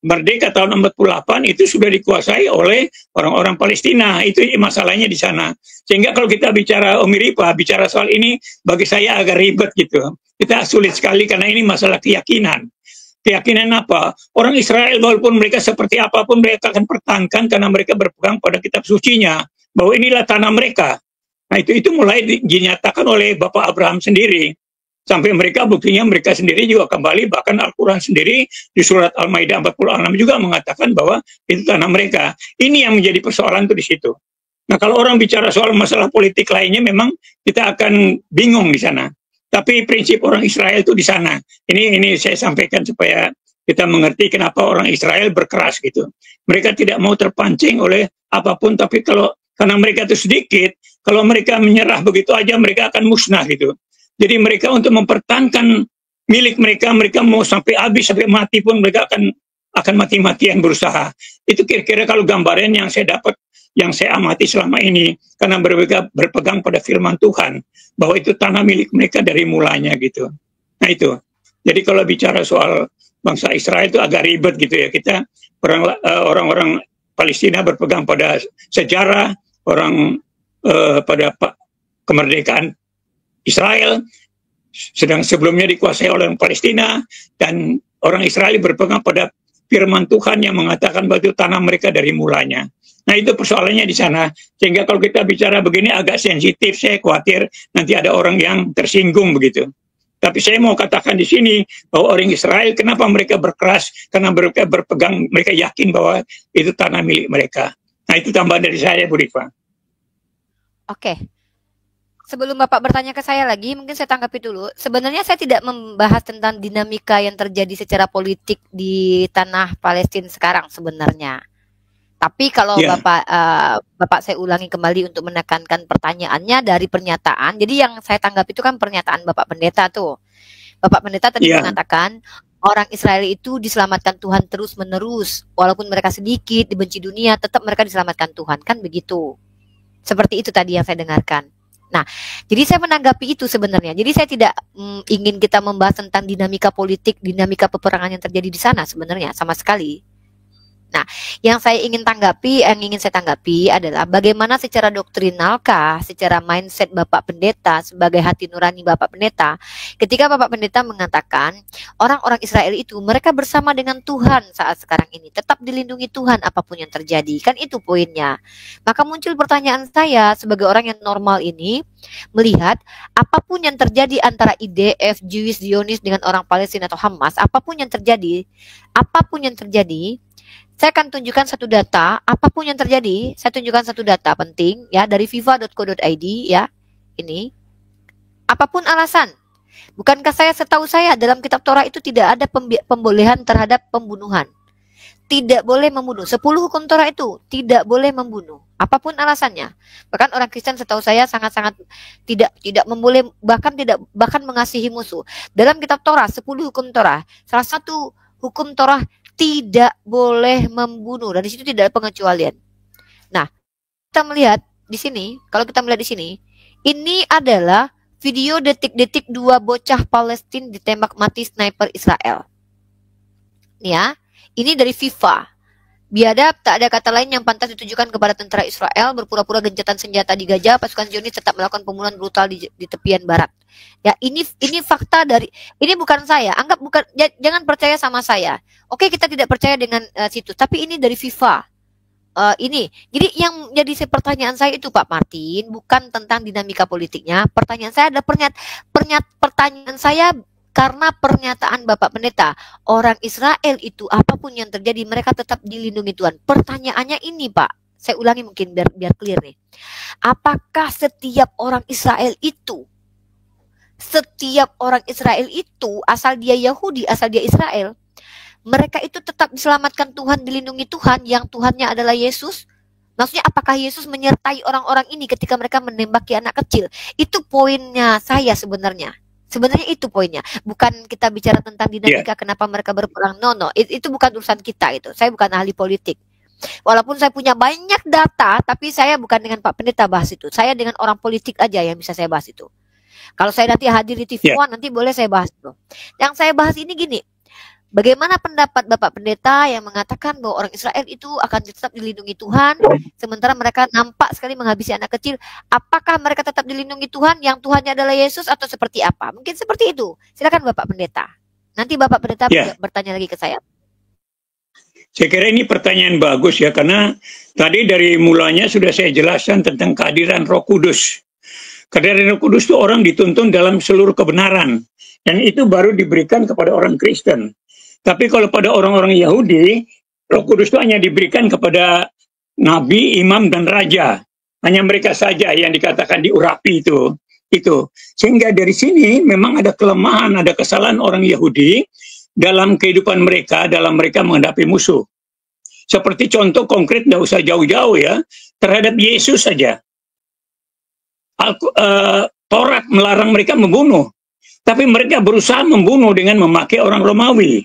merdeka tahun 48 itu sudah dikuasai oleh orang-orang Palestina. Itu masalahnya di sana. Sehingga kalau kita bicara bicara soal ini, bagi saya agak ribet gitu. Kita sulit sekali karena ini masalah keyakinan. Keyakinan apa? Orang Israel walaupun mereka seperti apapun, mereka akan pertahankan karena mereka berpegang pada kitab sucinya, bahwa inilah tanah mereka. Nah, itu mulai dinyatakan oleh Bapak Abraham sendiri. Sampai mereka buktinya mereka sendiri juga kembali, bahkan Al-Quran sendiri di surat Al-Maidah 46 juga mengatakan bahwa itu tanah mereka. Ini yang menjadi persoalan tuh di situ. Nah, kalau orang bicara soal masalah politik lainnya, memang kita akan bingung di sana. Tapi prinsip orang Israel itu di sana. Ini saya sampaikan supaya kita mengerti kenapa orang Israel berkeras gitu. Mereka tidak mau terpancing oleh apapun, tapi karena mereka itu sedikit, kalau mereka menyerah begitu aja, mereka akan musnah gitu. Jadi mereka untuk mempertahankan milik mereka mau sampai habis, sampai mati pun mereka akan mati-matian berusaha. Itu kira-kira kalau gambaran yang saya dapat, yang saya amati selama ini, karena mereka berpegang pada firman Tuhan, bahwa itu tanah milik mereka dari mulanya gitu. Nah itu. Jadi kalau bicara soal bangsa Israel itu agak ribet gitu ya. Kita orang-orang Palestina berpegang pada sejarah, pada kemerdekaan Israel, sedang sebelumnya dikuasai oleh orang Palestina, dan orang Israel berpegang pada firman Tuhan yang mengatakan bahwa itu tanah mereka dari mulanya. Nah, itu persoalannya di sana. Sehingga kalau kita bicara begini agak sensitif, saya khawatir nanti ada orang yang tersinggung begitu. Tapi saya mau katakan di sini bahwa orang Israel kenapa mereka berkeras? Karena mereka berpegang, mereka yakin bahwa itu tanah milik mereka. Nah, itu tambahan dari saya, Bu Rifa. Oke. Sebelum Bapak bertanya ke saya lagi, mungkin saya tanggapi dulu. Sebenarnya saya tidak membahas tentang dinamika yang terjadi secara politik di tanah Palestina sekarang sebenarnya. Tapi kalau Bapak saya ulangi kembali untuk menekankan pertanyaannya dari pernyataan. Jadi yang saya tanggapi itu kan pernyataan Bapak Pendeta tuh. Bapak Pendeta tadi mengatakan orang Israel itu diselamatkan Tuhan terus-menerus. Walaupun mereka sedikit, dibenci dunia, tetap mereka diselamatkan Tuhan. Kan begitu. Seperti itu tadi yang saya dengarkan. Nah, jadi saya menanggapi itu sebenarnya. Jadi saya tidak ingin kita membahas tentang dinamika politik, dinamika peperangan yang terjadi di sana sebenarnya sama sekali. Nah, yang ingin saya tanggapi adalah bagaimana secara doktrinalkah, secara mindset Bapak Pendeta sebagai hati nurani Bapak Pendeta, ketika Bapak Pendeta mengatakan orang-orang Israel itu mereka bersama dengan Tuhan saat sekarang ini, tetap dilindungi Tuhan apapun yang terjadi, kan itu poinnya. Maka muncul pertanyaan saya sebagai orang yang normal ini, melihat apapun yang terjadi antara IDF, Jewish Zionis dengan orang Palestina atau Hamas, apapun yang terjadi, saya akan tunjukkan satu data, apapun yang terjadi, saya tunjukkan satu data penting ya dari fifa.co.id ya. Ini. Apapun alasan. Bukankah setahu saya dalam kitab Torah itu tidak ada pembolehan terhadap pembunuhan. Tidak boleh membunuh. 10 hukum Torah itu tidak boleh membunuh. Apapun alasannya. Bahkan orang Kristen setahu saya sangat-sangat tidak memboleh, bahkan mengasihi musuh. Dalam kitab Torah 10 hukum Torah, salah satu hukum Torah tidak boleh membunuh, dan di situ tidak ada pengecualian. Nah, kita melihat di sini, kalau kita melihat di sini, ini adalah video detik-detik 2 bocah Palestina ditembak mati sniper Israel. Nih ya, ini dari FIFA. Biadab, tak ada kata lain yang pantas ditujukan kepada tentara Israel berpura-pura gencatan senjata di Gaza, pasukan Zionis tetap melakukan pembunuhan brutal di tepian barat. Ya, ini fakta dari, ini bukan saya, anggap bukan, jangan percaya sama saya. Oke, kita tidak percaya dengan situs, tapi ini dari FIFA. Ini, jadi yang jadi pertanyaan saya itu Pak Martin bukan tentang dinamika politiknya. Pertanyaan saya adalah pertanyaan saya karena pernyataan Bapak Pendeta, orang Israel itu apapun yang terjadi mereka tetap dilindungi Tuhan. Pertanyaannya ini Pak, saya ulangi mungkin biar clear nih. Apakah setiap orang Israel itu asal dia Yahudi, asal dia Israel, mereka itu tetap diselamatkan Tuhan, dilindungi Tuhan yang Tuhannya adalah Yesus? Maksudnya apakah Yesus menyertai orang-orang ini ketika mereka menembaki anak kecil? Itu poinnya saya sebenarnya. Sebenarnya itu poinnya. Bukan kita bicara tentang dinamika kenapa mereka berperang. No. Itu bukan urusan kita itu. Saya bukan ahli politik. Walaupun saya punya banyak data, tapi saya bukan dengan Pak Pendeta bahas itu. Saya dengan orang politik aja yang bisa saya bahas itu. Kalau saya nanti hadir di TV One, nanti boleh saya bahas itu. Yang saya bahas ini gini. Bagaimana pendapat Bapak Pendeta yang mengatakan bahwa orang Israel itu akan tetap dilindungi Tuhan, sementara mereka nampak sekali menghabisi anak kecil? Apakah mereka tetap dilindungi Tuhan yang Tuhannya adalah Yesus atau seperti apa? Mungkin seperti itu. Silakan Bapak Pendeta. Nanti Bapak Pendeta bertanya lagi ke saya. Saya kira ini pertanyaan bagus ya, karena tadi dari mulanya sudah saya jelaskan tentang kehadiran Roh Kudus. Kehadiran Roh Kudus itu orang dituntun dalam seluruh kebenaran, dan itu baru diberikan kepada orang Kristen. Tapi kalau pada orang-orang Yahudi, Roh Kudus itu hanya diberikan kepada nabi, imam, dan raja. Hanya mereka saja yang dikatakan diurapi itu. Sehingga dari sini memang ada kelemahan, ada kesalahan orang Yahudi dalam kehidupan mereka, dalam mereka menghadapi musuh. Seperti contoh konkret, tidak usah jauh-jauh ya, terhadap Yesus saja. Taurat melarang mereka membunuh. Tapi mereka berusaha membunuh dengan memakai orang Romawi.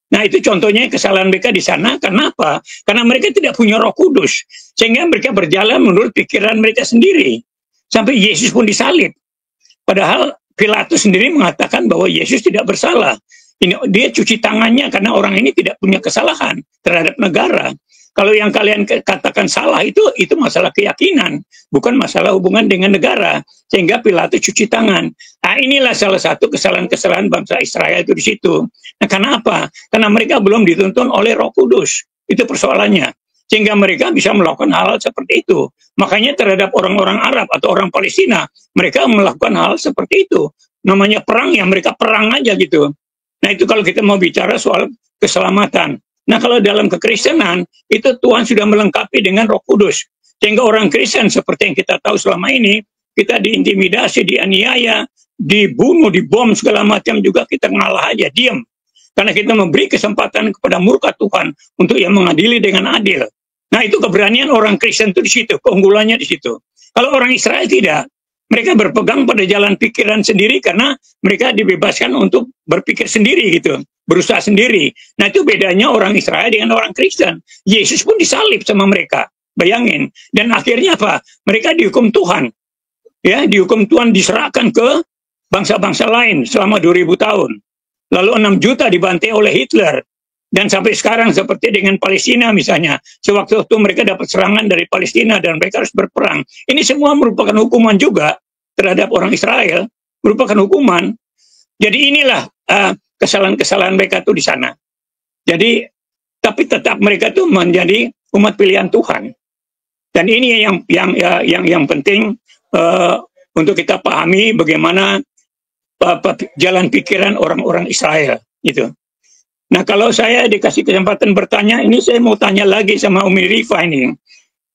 Nah, itu contohnya kesalahan mereka di sana. Kenapa? Karena mereka tidak punya Roh Kudus. Sehingga mereka berjalan menurut pikiran mereka sendiri. Sampai Yesus pun disalib. Padahal Pilatus sendiri mengatakan bahwa Yesus tidak bersalah. Dia cuci tangannya karena orang ini tidak punya kesalahan terhadap negara. Kalau yang kalian katakan salah itu masalah keyakinan, bukan masalah hubungan dengan negara. Sehingga Pilatus cuci tangan. Nah, inilah salah satu kesalahan-kesalahan bangsa Israel itu di situ. Nah, karena apa? Karena mereka belum dituntun oleh Roh Kudus. Itu persoalannya. Sehingga mereka bisa melakukan hal seperti itu. Makanya terhadap orang-orang Arab atau orang Palestina, mereka melakukan hal seperti itu. Namanya perang, ya mereka perang aja gitu. Nah, itu kalau kita mau bicara soal keselamatan. Nah, kalau dalam kekristenan, itu Tuhan sudah melengkapi dengan Roh Kudus. Sehingga orang Kristen seperti yang kita tahu selama ini, kita diintimidasi, dianiaya, dibunuh, dibom, segala macam juga kita ngalah aja, diam. Karena kita memberi kesempatan kepada murka Tuhan untuk yang mengadili dengan adil. Nah, itu keberanian orang Kristen itu di situ, keunggulannya di situ. Kalau orang Israel tidak, mereka berpegang pada jalan pikiran sendiri karena mereka dibebaskan untuk berpikir sendiri gitu, berusaha sendiri. Nah, itu bedanya orang Israel dengan orang Kristen. Yesus pun disalib sama mereka, bayangin. Dan akhirnya apa? Mereka dihukum Tuhan. Ya, dihukum Tuhan, diserahkan ke bangsa-bangsa lain selama 2000 tahun. Lalu 6 juta dibantai oleh Hitler. Dan sampai sekarang seperti dengan Palestina misalnya, sewaktu-waktu mereka dapat serangan dari Palestina dan mereka harus berperang. Ini semua merupakan hukuman juga terhadap orang Israel, merupakan hukuman. Jadi inilah kesalahan-kesalahan mereka tuh di sana. Jadi, tapi tetap mereka tuh menjadi umat pilihan Tuhan. Dan ini yang penting untuk kita pahami bagaimana jalan pikiran orang-orang Israel gitu. Nah, kalau saya dikasih kesempatan bertanya, ini saya mau tanya lagi sama Umi Rifa ini.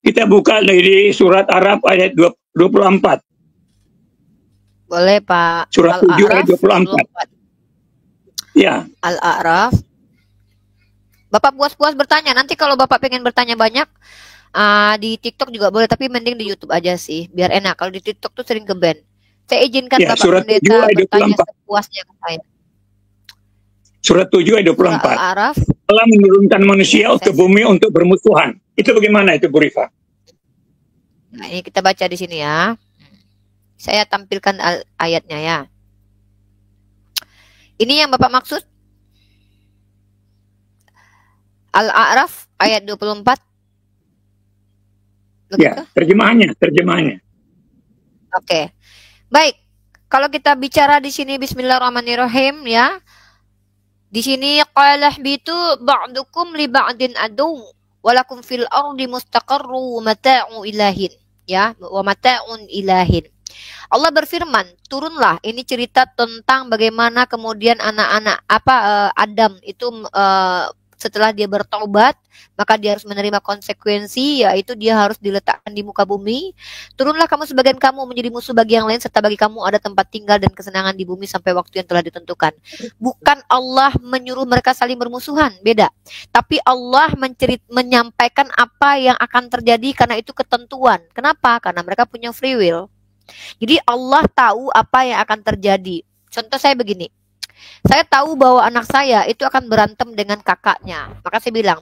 Kita buka dari surat Araf ayat 24. Boleh, Pak. Surat 7 ayat 24. Ya. Al-A'raf. Bapak puas-puas bertanya. Nanti kalau Bapak pengen bertanya banyak, di TikTok juga boleh, tapi mending di YouTube aja sih, biar enak. Kalau di TikTok tuh sering ke-ban. Saya izinkan Ya, Bapak Pendeta bertanya sepuasnya ke saya. Surat 7 ayat 24. Al-A'raf. Telah menurunkan manusia ke bumi untuk bermusuhan. Itu bagaimana itu, Bu Rifa? Nah, ini kita baca di sini ya. Saya tampilkan ayatnya ya. Ini yang Bapak maksud? Al-A'raf ayat 24. Begitu? Ya, terjemahannya. Oke. Baik. Kalau kita bicara di sini bismillahirrahmanirrahim ya. Di sini qalah bitu ba'dukum li ba'din adu walakum fil ardi mustaqarru mata'u ilahin ya, wa mata'un ilahin. Allah berfirman, turunlah, ini cerita tentang bagaimana kemudian anak-anak Adam itu setelah dia bertobat, maka dia harus menerima konsekuensi, yaitu dia harus diletakkan di muka bumi. Turunlah kamu sebagian kamu menjadi musuh bagi yang lain, serta bagi kamu ada tempat tinggal dan kesenangan di bumi sampai waktu yang telah ditentukan. Bukan Allah menyuruh mereka saling bermusuhan, beda. Tapi Allah menyampaikan apa yang akan terjadi karena itu ketentuan. Kenapa? Karena mereka punya free will. Jadi Allah tahu apa yang akan terjadi. Contoh saya begini. Saya tahu bahwa anak saya itu akan berantem dengan kakaknya. Maka saya bilang,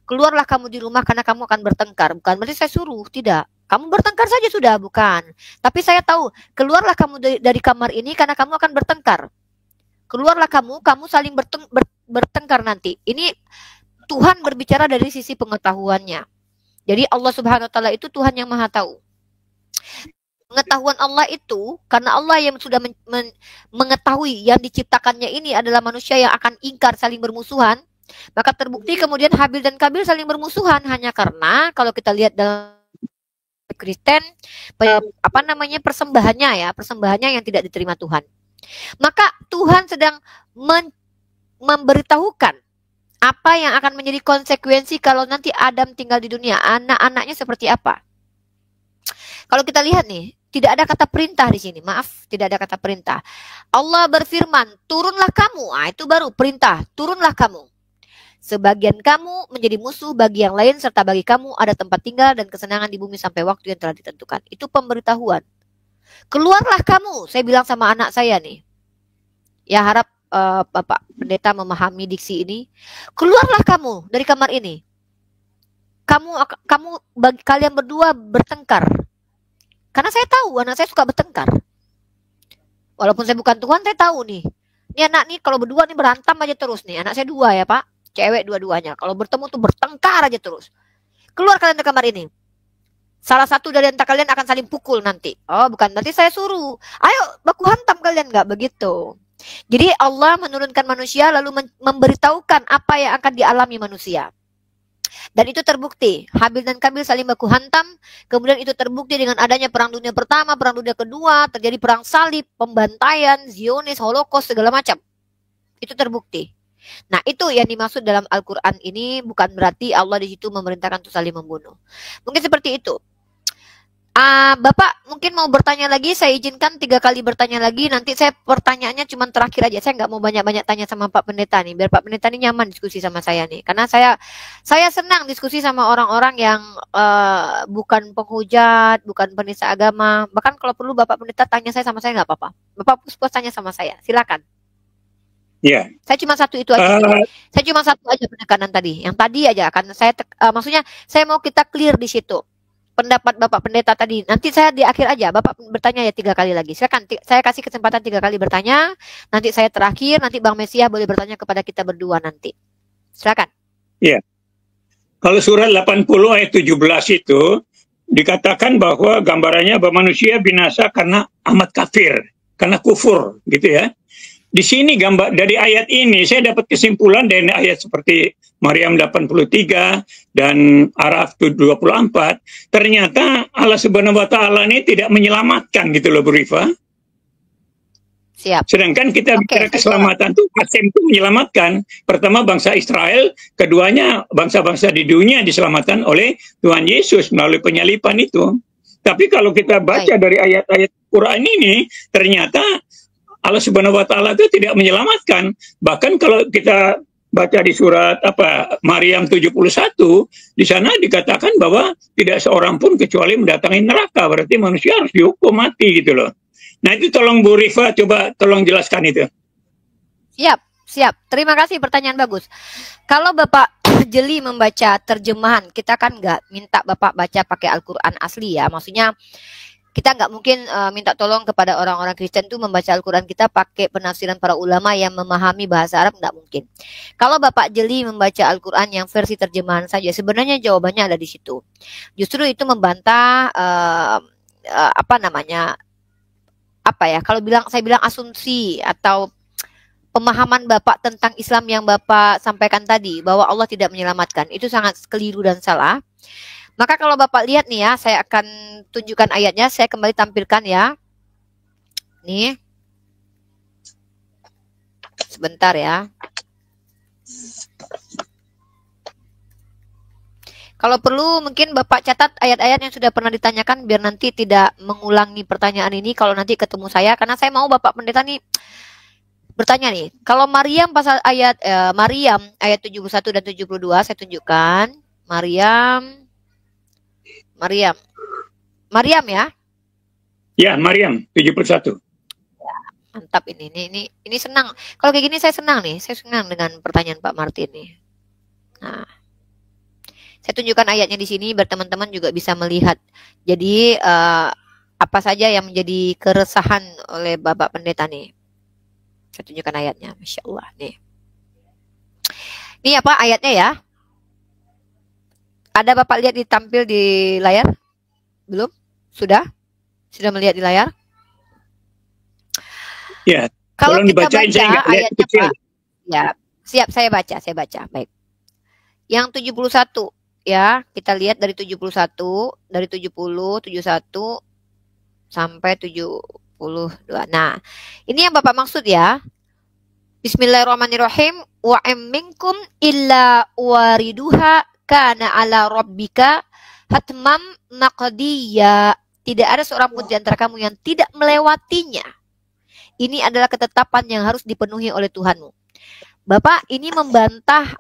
keluarlah kamu di rumah karena kamu akan bertengkar. Bukan berarti saya suruh, tidak. Kamu bertengkar saja sudah, bukan. Tapi saya tahu, keluarlah kamu dari kamar ini karena kamu akan bertengkar. Keluarlah kamu saling bertengkar nanti. Ini Tuhan berbicara dari sisi pengetahuannya. Jadi Allah Subhanahu wa taala itu Tuhan yang Maha tahu. Pengetahuan Allah itu karena Allah yang sudah mengetahui yang diciptakannya ini adalah manusia yang akan ingkar saling bermusuhan, maka terbukti kemudian Habil dan Kabil saling bermusuhan hanya karena kalau kita lihat dalam Kristen persembahannya yang tidak diterima Tuhan. Maka Tuhan sedang memberitahukan apa yang akan menjadi konsekuensi kalau nanti Adam tinggal di dunia, anak-anaknya seperti apa. Kalau kita lihat nih, tidak ada kata perintah di sini. Maaf, tidak ada kata perintah. Allah berfirman, turunlah kamu. Itu baru perintah, turunlah kamu. Sebagian kamu menjadi musuh bagi yang lain, serta bagi kamu ada tempat tinggal dan kesenangan di bumi sampai waktu yang telah ditentukan. Itu pemberitahuan. Keluarlah kamu, saya bilang sama anak saya nih. Ya harap Bapak Pendeta memahami diksi ini. Keluarlah kamu dari kamar ini. Kalian berdua bertengkar. Karena saya tahu anak saya suka bertengkar. Walaupun saya bukan Tuhan, saya tahu nih. Ini anak nih kalau berdua nih berantem aja terus nih. Anak saya 2 ya Pak. Cewek dua-duanya. Kalau bertemu tuh bertengkar aja terus. keluar kalian dari kamar ini. Salah satu dari antara kalian akan saling pukul nanti. Oh, bukan, nanti saya suruh. Ayo, baku hantam kalian, nggak begitu. Jadi Allah menurunkan manusia lalu memberitahukan apa yang akan dialami manusia. Dan itu terbukti. Habil dan Kabil saling baku hantam. Kemudian itu terbukti dengan adanya perang dunia pertama, perang dunia kedua, terjadi perang salib, pembantaian, Zionis, Holocaust, segala macam. Itu terbukti. Nah, itu yang dimaksud dalam Al-Quran ini, bukan berarti Allah di situ memerintahkan untuk saling membunuh. Mungkin seperti itu. Bapak mungkin mau bertanya lagi, saya izinkan 3 kali bertanya lagi. Nanti saya pertanyaannya cuma terakhir aja. Saya nggak mau banyak-banyak tanya sama Pak Pendeta nih, biar Pak Pendeta ini nyaman diskusi sama saya nih. Karena saya senang diskusi sama orang-orang yang bukan penghujat, bukan penista agama. Bahkan kalau perlu Bapak Pendeta tanya saya sama saya nggak apa-apa. Bapak puas tanya sama saya, silakan. Ya. Saya cuma satu itu aja. Saya cuma satu aja penekanan tadi. Yang tadi aja kan saya maksudnya saya mau kita clear di situ. Pendapat Bapak Pendeta tadi. Nanti saya di akhir aja. Bapak bertanya ya 3 kali lagi. Saya kasih kesempatan 3 kali bertanya. Nanti saya terakhir. Nanti Bang Mesiah boleh bertanya kepada kita berdua nanti. Silakan. Iya. Kalau surat 80 ayat 17 itu dikatakan bahwa gambarannya bahwa manusia binasa karena amat kafir, karena kufur, gitu ya. Di sini gambar dari ayat ini saya dapat kesimpulan dari ayat seperti Maryam 83 dan Araf 24, ternyata Allah Subhanahu wa taala ini tidak menyelamatkan gitu loh, Bu Rifa. Siap. Sedangkan kita bicara keselamatan tuh Qasim itu menyelamatkan. Pertama bangsa Israel, keduanya bangsa-bangsa di dunia diselamatkan oleh Tuhan Yesus melalui penyalipan itu. Tapi kalau kita baca dari ayat-ayat Quran ini, ternyata Allah Subhanahu wa taala itu tidak menyelamatkan. Bahkan kalau kita baca di surat Maryam 71, di sana dikatakan bahwa tidak seorang pun kecuali mendatangi neraka, berarti manusia harus dihukum mati gitu loh. Nah, itu tolong Bu Rifa coba tolong jelaskan itu. Siap. Terima kasih, pertanyaan bagus. Kalau Bapak jeli membaca terjemahan, kita kan nggak minta Bapak baca pakai Al-Quran asli ya. Maksudnya kita nggak mungkin minta tolong kepada orang-orang Kristen itu membaca Al-Quran kita pakai penafsiran para ulama yang memahami bahasa Arab, nggak mungkin. Kalau Bapak jeli membaca Al-Quran yang versi terjemahan saja, sebenarnya jawabannya ada di situ. Justru itu membantah kalau saya bilang asumsi atau pemahaman Bapak tentang Islam yang Bapak sampaikan tadi, bahwa Allah tidak menyelamatkan. Itu sangat keliru dan salah. Maka kalau Bapak lihat nih ya, saya akan tunjukkan ayatnya, saya kembali tampilkan ya. Nih. Sebentar ya. Kalau perlu mungkin Bapak catat ayat-ayat yang sudah pernah ditanyakan biar nanti tidak mengulangi pertanyaan ini kalau nanti ketemu saya, karena saya mau Bapak Pendeta nih bertanya nih. Kalau Maryam pasal Maryam ayat 71 dan 72 saya tunjukkan. Maryam ya? Ya, Maryam 71. Mantap ini senang. Kalau kayak gini saya senang nih. Saya senang dengan pertanyaan Pak Martin nih. Nah, saya tunjukkan ayatnya di sini biar teman-teman juga bisa melihat. Jadi apa saja yang menjadi keresahan oleh Bapak Pendeta nih. Saya tunjukkan ayatnya, Masya Allah nih. Ini apa ayatnya ya? Ada Bapak lihat ditampil di layar? Belum? Sudah? Sudah melihat di layar? Ya. Kalau kita baca ayatnya Pak, ya, siap saya baca. Baik. Yang 71 ya, kita lihat dari 71, dari 70, 71 sampai 72. Nah, ini yang Bapak maksud ya. Bismillahirrahmanirrahim. Wa minkum illa wariduha kana ala rabbika hatmam maqdiya. Tidak ada seorang pun di antara kamu yang tidak melewatinya. Ini adalah ketetapan yang harus dipenuhi oleh Tuhanmu. Bapak ini membantah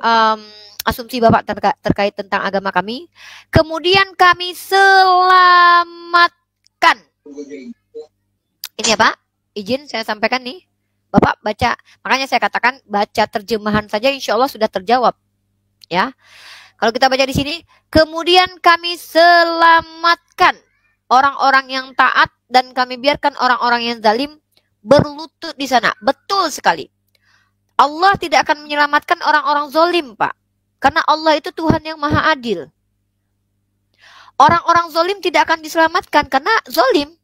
asumsi Bapak terkait tentang agama kami. Kemudian kami selamatkan. Ini ya Pak, izin saya sampaikan nih. Bapak baca, makanya saya katakan baca terjemahan saja insya Allah sudah terjawab. Ya. Kalau kita baca di sini, kemudian kami selamatkan orang-orang yang taat dan kami biarkan orang-orang yang zalim berlutut di sana. Betul sekali. Allah tidak akan menyelamatkan orang-orang zalim, Pak. Karena Allah itu Tuhan yang maha adil. Orang-orang zolim tidak akan diselamatkan karena zolim.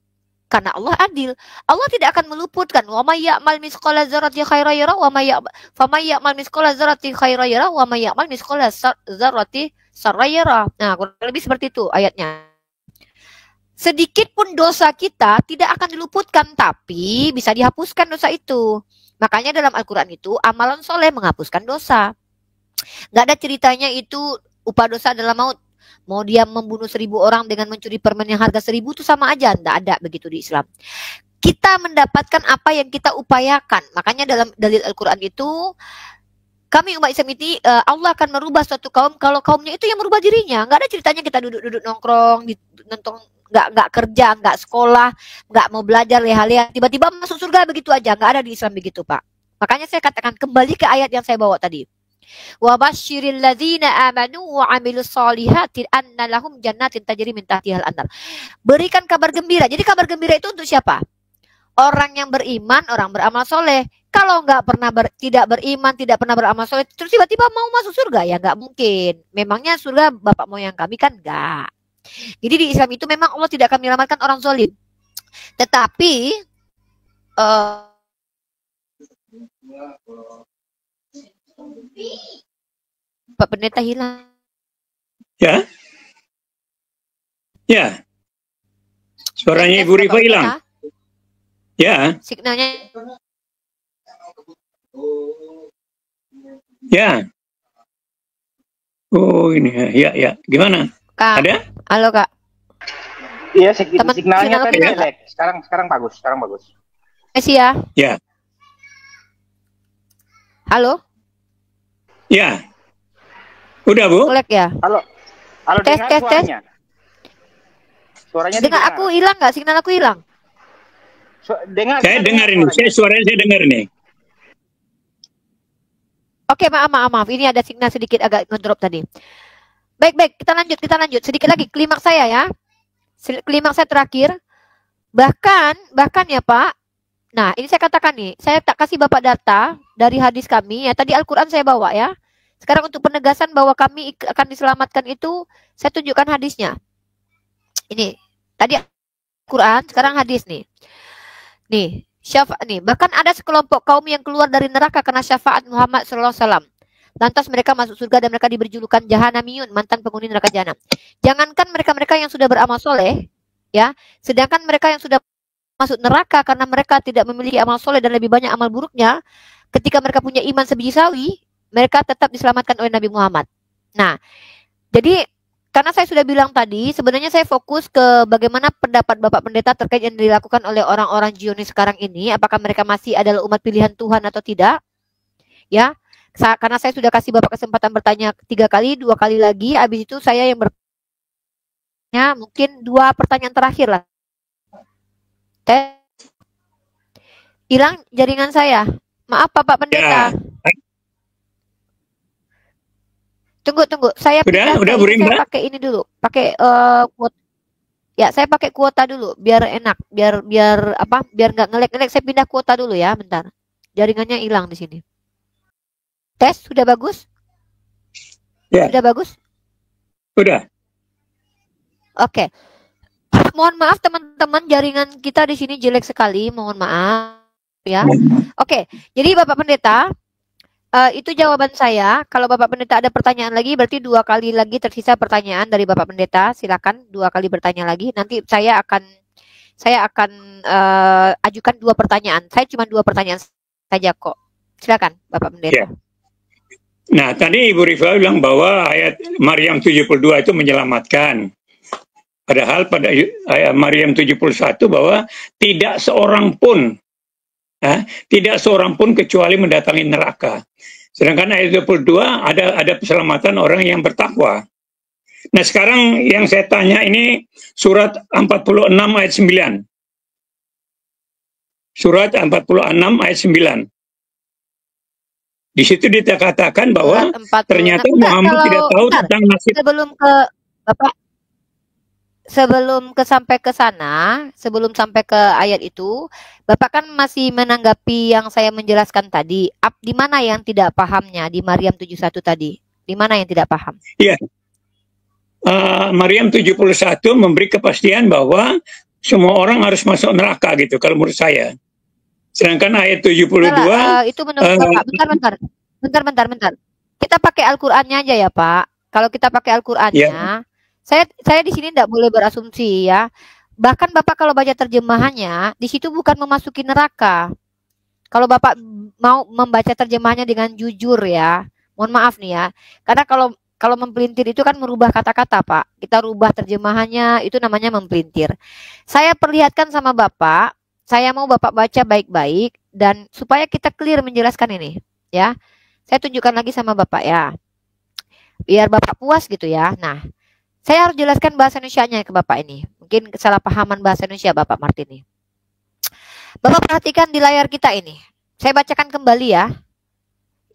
Karena Allah adil. Allah tidak akan meluputkan. Wa may ya'mal mithqala dzarratin khairan yara wa may ya'mal mithqala dzarratin khairan yara wa may ya'mal mithqala dzarratin syarran yara. Nah, kurang lebih seperti itu ayatnya. Sedikit pun dosa kita tidak akan diluputkan, tapi bisa dihapuskan dosa itu. Makanya dalam Al-Quran itu amalan soleh menghapuskan dosa. Gak ada ceritanya itu upah dosa adalah maut. Mau dia membunuh 1000 orang dengan mencuri permen yang harga 1000 itu sama aja. Tidak ada begitu di Islam. Kita mendapatkan apa yang kita upayakan. Makanya dalam dalil Al-Quran itu, kami umat Islam ini, Allah akan merubah suatu kaum kalau kaumnya itu yang merubah dirinya. Nggak ada ceritanya kita duduk-duduk nongkrong, nonton, nggak kerja, nggak sekolah, nggak mau belajar leha-leha, tiba-tiba masuk surga begitu aja. Nggak ada di Islam begitu, Pak. Makanya saya katakan kembali ke ayat yang saya bawa tadi. Wa basyiril ladzina amanu wa 'amilus solihati anna lahum jannatin tajri min tahtihal anhar. Berikan kabar gembira. Jadi kabar gembira itu untuk siapa? Orang yang beriman, orang beramal soleh. Kalau nggak pernah tidak beriman, tidak pernah beramal soleh, terus tiba-tiba mau masuk surga, ya nggak mungkin. Memangnya surga bapak moyang kami kan nggak. Jadi di Islam itu memang Allah tidak akan menyelamatkan orang zalim. Tetapi Pak Pendeta hilang. Ya. Ya. Suaranya Ibu Rifa hilang. Ya. Signalnya. Ya. Oh ini ya ya. Gimana? Kak. Ada? Halo Kak. Iya, signalnya tadi sinyal jelek. Sekarang bagus, ya. Ya. Halo. Ya. Udah, Bu? Kolek ya. Halo Tes, dengar tes, tes. suaranya. Suaranya Dengar didengar. aku hilang nggak? Signal aku hilang. Saya dengar ini. Suaranya saya dengar nih. Oke, maaf. Ini ada signal sedikit agak ngedrop tadi. Baik, kita lanjut. Sedikit lagi klimaks saya ya. Klimaks saya terakhir. Bahkan ya Pak. Nah, ini saya katakan nih, saya tak kasih Bapak data dari hadis kami ya. Tadi Al-Qur'an saya bawa ya. Sekarang untuk penegasan bahwa kami akan diselamatkan itu, saya tunjukkan hadisnya. Ini, tadi Al-Qur'an, sekarang hadis nih. Nih, syafaat nih. Bahkan ada sekelompok kaum yang keluar dari neraka karena syafaat Muhammad SAW. Lantas mereka masuk surga dan mereka diberi julukan Jahanamiyun, mantan penghuni neraka jahanam. Jangankan mereka-mereka yang sudah beramal soleh, ya, sedangkan mereka yang sudah masuk neraka karena mereka tidak memiliki amal soleh dan lebih banyak amal buruknya, ketika mereka punya iman sebiji sawi, mereka tetap diselamatkan oleh Nabi Muhammad. Nah, jadi karena saya sudah bilang tadi, sebenarnya saya fokus ke bagaimana pendapat Bapak Pendeta terkait yang dilakukan oleh orang-orang Zionis sekarang ini, apakah mereka masih adalah umat pilihan Tuhan atau tidak, ya. Karena saya sudah kasih Bapak kesempatan bertanya 3 kali, 2 kali lagi, habis itu saya yang bertanya mungkin 2 pertanyaan terakhir lah. Hilang jaringan saya. Maaf Bapak Pendeta. Ya. Tunggu. Saya udah saya pakai ini dulu. Pakai kuota. Ya, saya pakai kuota dulu biar enak, biar nggak ngelek-ngelek. Saya pindah kuota dulu ya, bentar. Jaringannya hilang di sini. Tes sudah bagus? Ya. Sudah bagus? Sudah. Oke. Mohon maaf teman-teman, jaringan kita di sini jelek sekali. Mohon maaf ya. Oke. Jadi Bapak Pendeta, itu jawaban saya. Kalau Bapak Pendeta ada pertanyaan lagi, berarti 2 kali lagi tersisa pertanyaan dari Bapak Pendeta. Silakan 2 kali bertanya lagi. Nanti saya akan ajukan 2 pertanyaan. Saya cuma 2 pertanyaan saja kok. Silakan Bapak Pendeta. Ya. Nah, tadi Ibu Rifa bilang bahwa ayat Maryam 72 itu menyelamatkan. Padahal pada ayat Maryam 71 bahwa tidak seorang pun kecuali mendatangi neraka. Sedangkan ayat 22 ada keselamatan orang yang bertakwa. Nah, sekarang yang saya tanya ini surat 46 ayat 9. Surat 46 ayat 9. Di situ dikatakan bahwa ternyata Muhammad tidak tahu tentang nasib. Sebelum sampai ke sana, sebelum sampai ke ayat itu, Bapak kan masih menanggapi yang saya menjelaskan tadi. Di mana yang tidak pahamnya di Maryam 71 tadi? Di mana yang tidak paham? Iya. Maryam 71 memberi kepastian bahwa semua orang harus masuk neraka gitu kalau menurut saya. Sedangkan ayat 72 itu menurut Bapak. Bentar. Kita pakai Al-Qur'annya aja ya, Pak. Kalau kita pakai Al-Qur'annya, saya di sini tidak boleh berasumsi ya. Bahkan Bapak kalau baca terjemahannya, di situ bukan memasuki neraka. Kalau Bapak mau membaca terjemahannya dengan jujur ya, mohon maaf nih ya. Karena kalau mempelintir itu kan merubah kata-kata, Pak. Kita rubah terjemahannya, itu namanya mempelintir. Saya perlihatkan sama Bapak, saya mau Bapak baca baik-baik dan supaya kita clear menjelaskan ini, ya. Saya tunjukkan lagi sama Bapak ya. Biar Bapak puas gitu ya. Nah, saya harus jelaskan bahasa Indonesianya ke Bapak ini. Mungkin kesalahpahaman bahasa Indonesia Bapak Martini. Bapak perhatikan di layar kita ini. Saya bacakan kembali ya.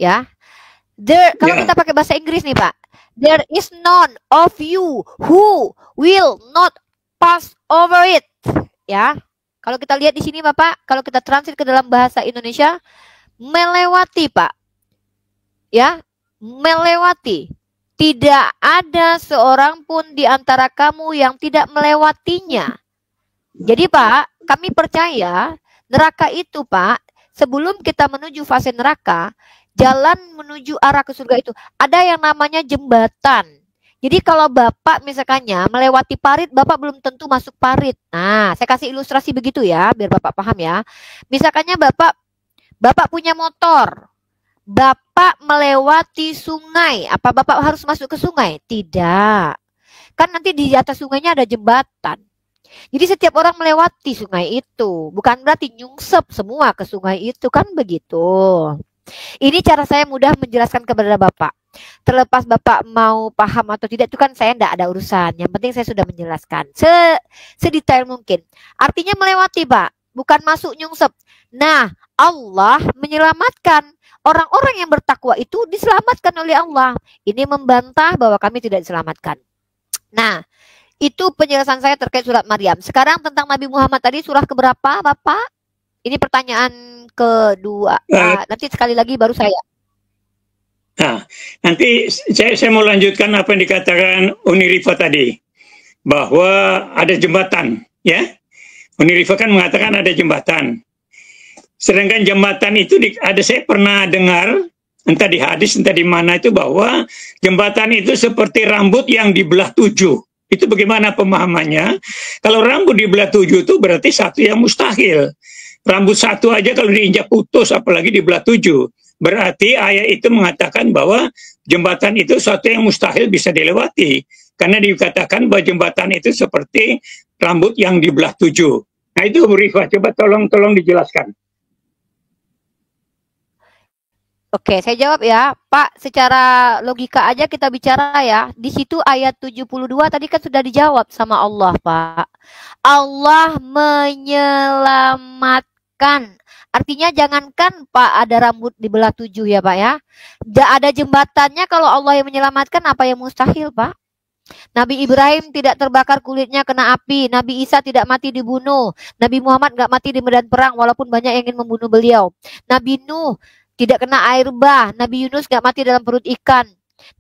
Ya. Kalau kita pakai bahasa Inggris nih, Pak. There is none of you who will not pass over it. Ya. Kalau kita lihat di sini Bapak, kalau kita translate ke dalam bahasa Indonesia, melewati, Pak. Ya, melewati. Tidak ada seorang pun di antara kamu yang tidak melewatinya. Jadi Pak, kami percaya neraka itu Pak, sebelum kita menuju fase neraka, jalan menuju arah ke surga itu ada yang namanya jembatan. Jadi kalau Bapak misalkannya melewati parit, Bapak belum tentu masuk parit. Nah, saya kasih ilustrasi begitu ya, biar Bapak paham ya. Misalkannya Bapak punya motor. Bapak melewati sungai. Apa Bapak harus masuk ke sungai? Tidak. Kan nanti di atas sungainya ada jembatan. Jadi setiap orang melewati sungai itu. Bukan berarti nyungsep semua ke sungai itu. Kan begitu. Ini cara saya mudah menjelaskan kepada Bapak. Terlepas Bapak mau paham atau tidak, itu kan saya tidak ada urusan. Yang penting saya sudah menjelaskan. Sedetail mungkin. Artinya melewati Pak. Bukan masuk nyungsep. Nah, Allah menyelamatkan. Orang-orang yang bertakwa itu diselamatkan oleh Allah. Ini membantah bahwa kami tidak diselamatkan. Nah, itu penjelasan saya terkait surat Maryam. Sekarang tentang Nabi Muhammad tadi surah keberapa, Bapak? Ini pertanyaan kedua. Nanti sekali lagi baru saya. Nah, nanti saya mau lanjutkan apa yang dikatakan Uni Rifa tadi. Bahwa ada jembatan, ya. Uni Rifa kan mengatakan ada jembatan. Sedangkan jembatan itu saya pernah dengar entah di hadis entah di mana itu bahwa jembatan itu seperti rambut yang dibelah 7. Itu bagaimana pemahamannya? Kalau rambut dibelah 7 itu berarti satu yang mustahil. Rambut satu aja kalau diinjak putus, apalagi dibelah 7. Berarti ayat itu mengatakan bahwa jembatan itu satu yang mustahil bisa dilewati. Karena dikatakan bahwa jembatan itu seperti rambut yang dibelah 7. Nah itu Bu Rifah, coba tolong dijelaskan. Oke, saya jawab ya. Pak, secara logika aja kita bicara ya. Di situ ayat 72 tadi kan sudah dijawab sama Allah, Pak. Allah menyelamatkan. Artinya jangankan Pak ada rambut dibelah 7 ya, Pak ya. Ada jembatannya kalau Allah yang menyelamatkan, apa yang mustahil, Pak? Nabi Ibrahim tidak terbakar kulitnya kena api. Nabi Isa tidak mati dibunuh. Nabi Muhammad nggak mati di medan perang walaupun banyak yang ingin membunuh beliau. Nabi Nuh tidak kena air bah. Nabi Yunus gak mati dalam perut ikan.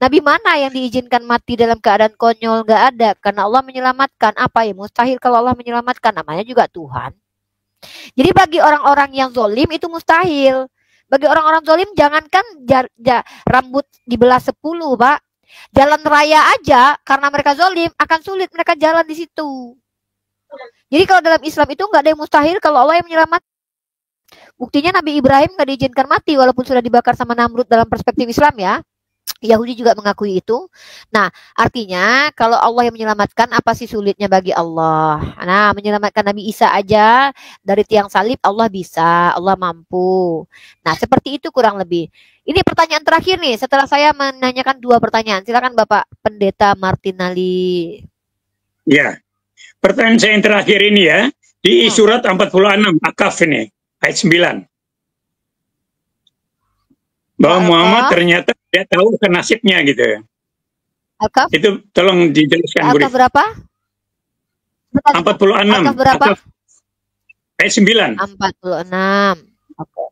Nabi mana yang diizinkan mati dalam keadaan konyol? Gak ada. Karena Allah menyelamatkan. Apa yang mustahil kalau Allah menyelamatkan? Namanya juga Tuhan. Jadi bagi orang-orang yang zolim itu mustahil. Bagi orang-orang zolim jangankan rambut dibelah 10, Pak. Jalan raya aja karena mereka zolim akan sulit mereka jalan di situ. Jadi kalau dalam Islam itu gak ada yang mustahil kalau Allah yang menyelamatkan. Buktinya Nabi Ibrahim nggak diizinkan mati walaupun sudah dibakar sama Namrud dalam perspektif Islam ya. Yahudi juga mengakui itu. Nah, artinya kalau Allah yang menyelamatkan, apa sih sulitnya bagi Allah? Nah, menyelamatkan Nabi Isa aja dari tiang salib Allah bisa, Allah mampu. Nah, seperti itu kurang lebih. Ini pertanyaan terakhir nih, setelah saya menanyakan 2 pertanyaan. Silakan Bapak Pendeta Martinali. Ya, pertanyaan saya yang terakhir ini ya, di surat 46, Akaf ini. Ayat 9. Bahwa Muhammad ternyata tidak tahu ke nasibnya gitu ya. Al-Kahf? Itu tolong dijelaskan. Al-Kahf berapa? 46. Al-Kahf berapa? Ayat 9. 46. Oke.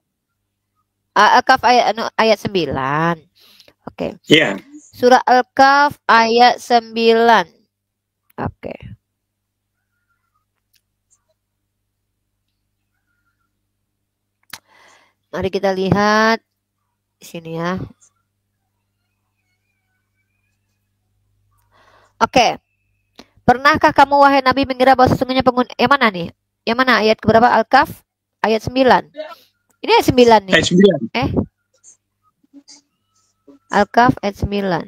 Al-Kahf ayat 9. Oke. Iya. Surah Al-Kahf ayat 9. Oke. Mari kita lihat di sini ya. Oke. Pernahkah kamu wahai Nabi mengira bahwa sesungguhnya penghuni yang mana nih? Yang mana ayat keberapa? Al-Kahf ayat 9. Ini ayat 9 nih. Ayat 9. Al-Kahf ayat 9.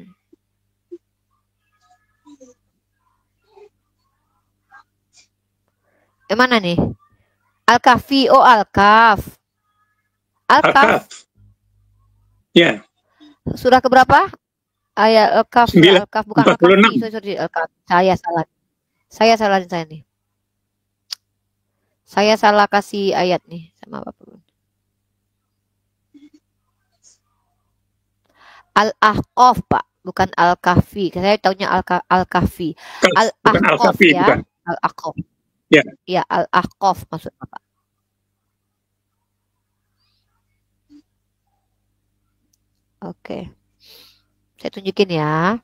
Yang mana nih? Al-Kahfi, oh Al-Kahf. Al-Kahf. Ya. Surah keberapa? Ayat Al-Kahf, Al-Kahf bukan Al-Kahfi, sorry, Al-Kahf. Saya salah. Saya nih. Saya salah kasih ayat nih sama Bapak. Al-Ahqaf, Pak, bukan Al-Kahfi. Saya taunya Al-Kahfi. Al-Ahqaf ya. Al-Ahqaf. Ya. Ya, Al-Ahqaf maksud Bapak. Oke. Saya tunjukin ya.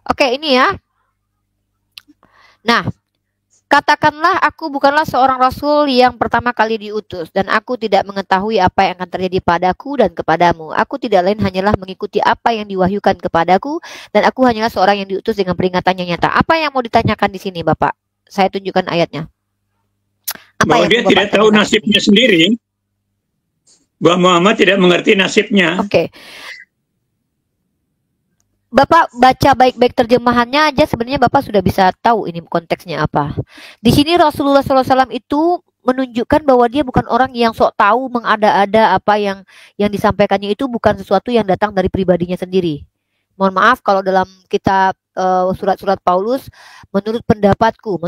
Oke, ini ya. Nah, katakanlah aku bukanlah seorang rasul yang pertama kali diutus, dan aku tidak mengetahui apa yang akan terjadi padaku dan kepadamu. Aku tidak lain hanyalah mengikuti apa yang diwahyukan kepadaku, dan aku hanyalah seorang yang diutus dengan peringatan yang nyata. Apa yang mau ditanyakan di sini, Bapak? Saya tunjukkan ayatnya. Bahwa dia tidak tahu nasibnya sendiri. Bahwa Muhammad tidak mengerti nasibnya. Oke. Bapak baca baik-baik terjemahannya aja, sebenarnya Bapak sudah bisa tahu ini konteksnya apa. Di sini Rasulullah SAW itu menunjukkan bahwa dia bukan orang yang sok tahu mengada-ada apa yang disampaikannya itu bukan sesuatu yang datang dari pribadinya sendiri. Mohon maaf kalau dalam kitab surat-surat Paulus, menurut pendapatku,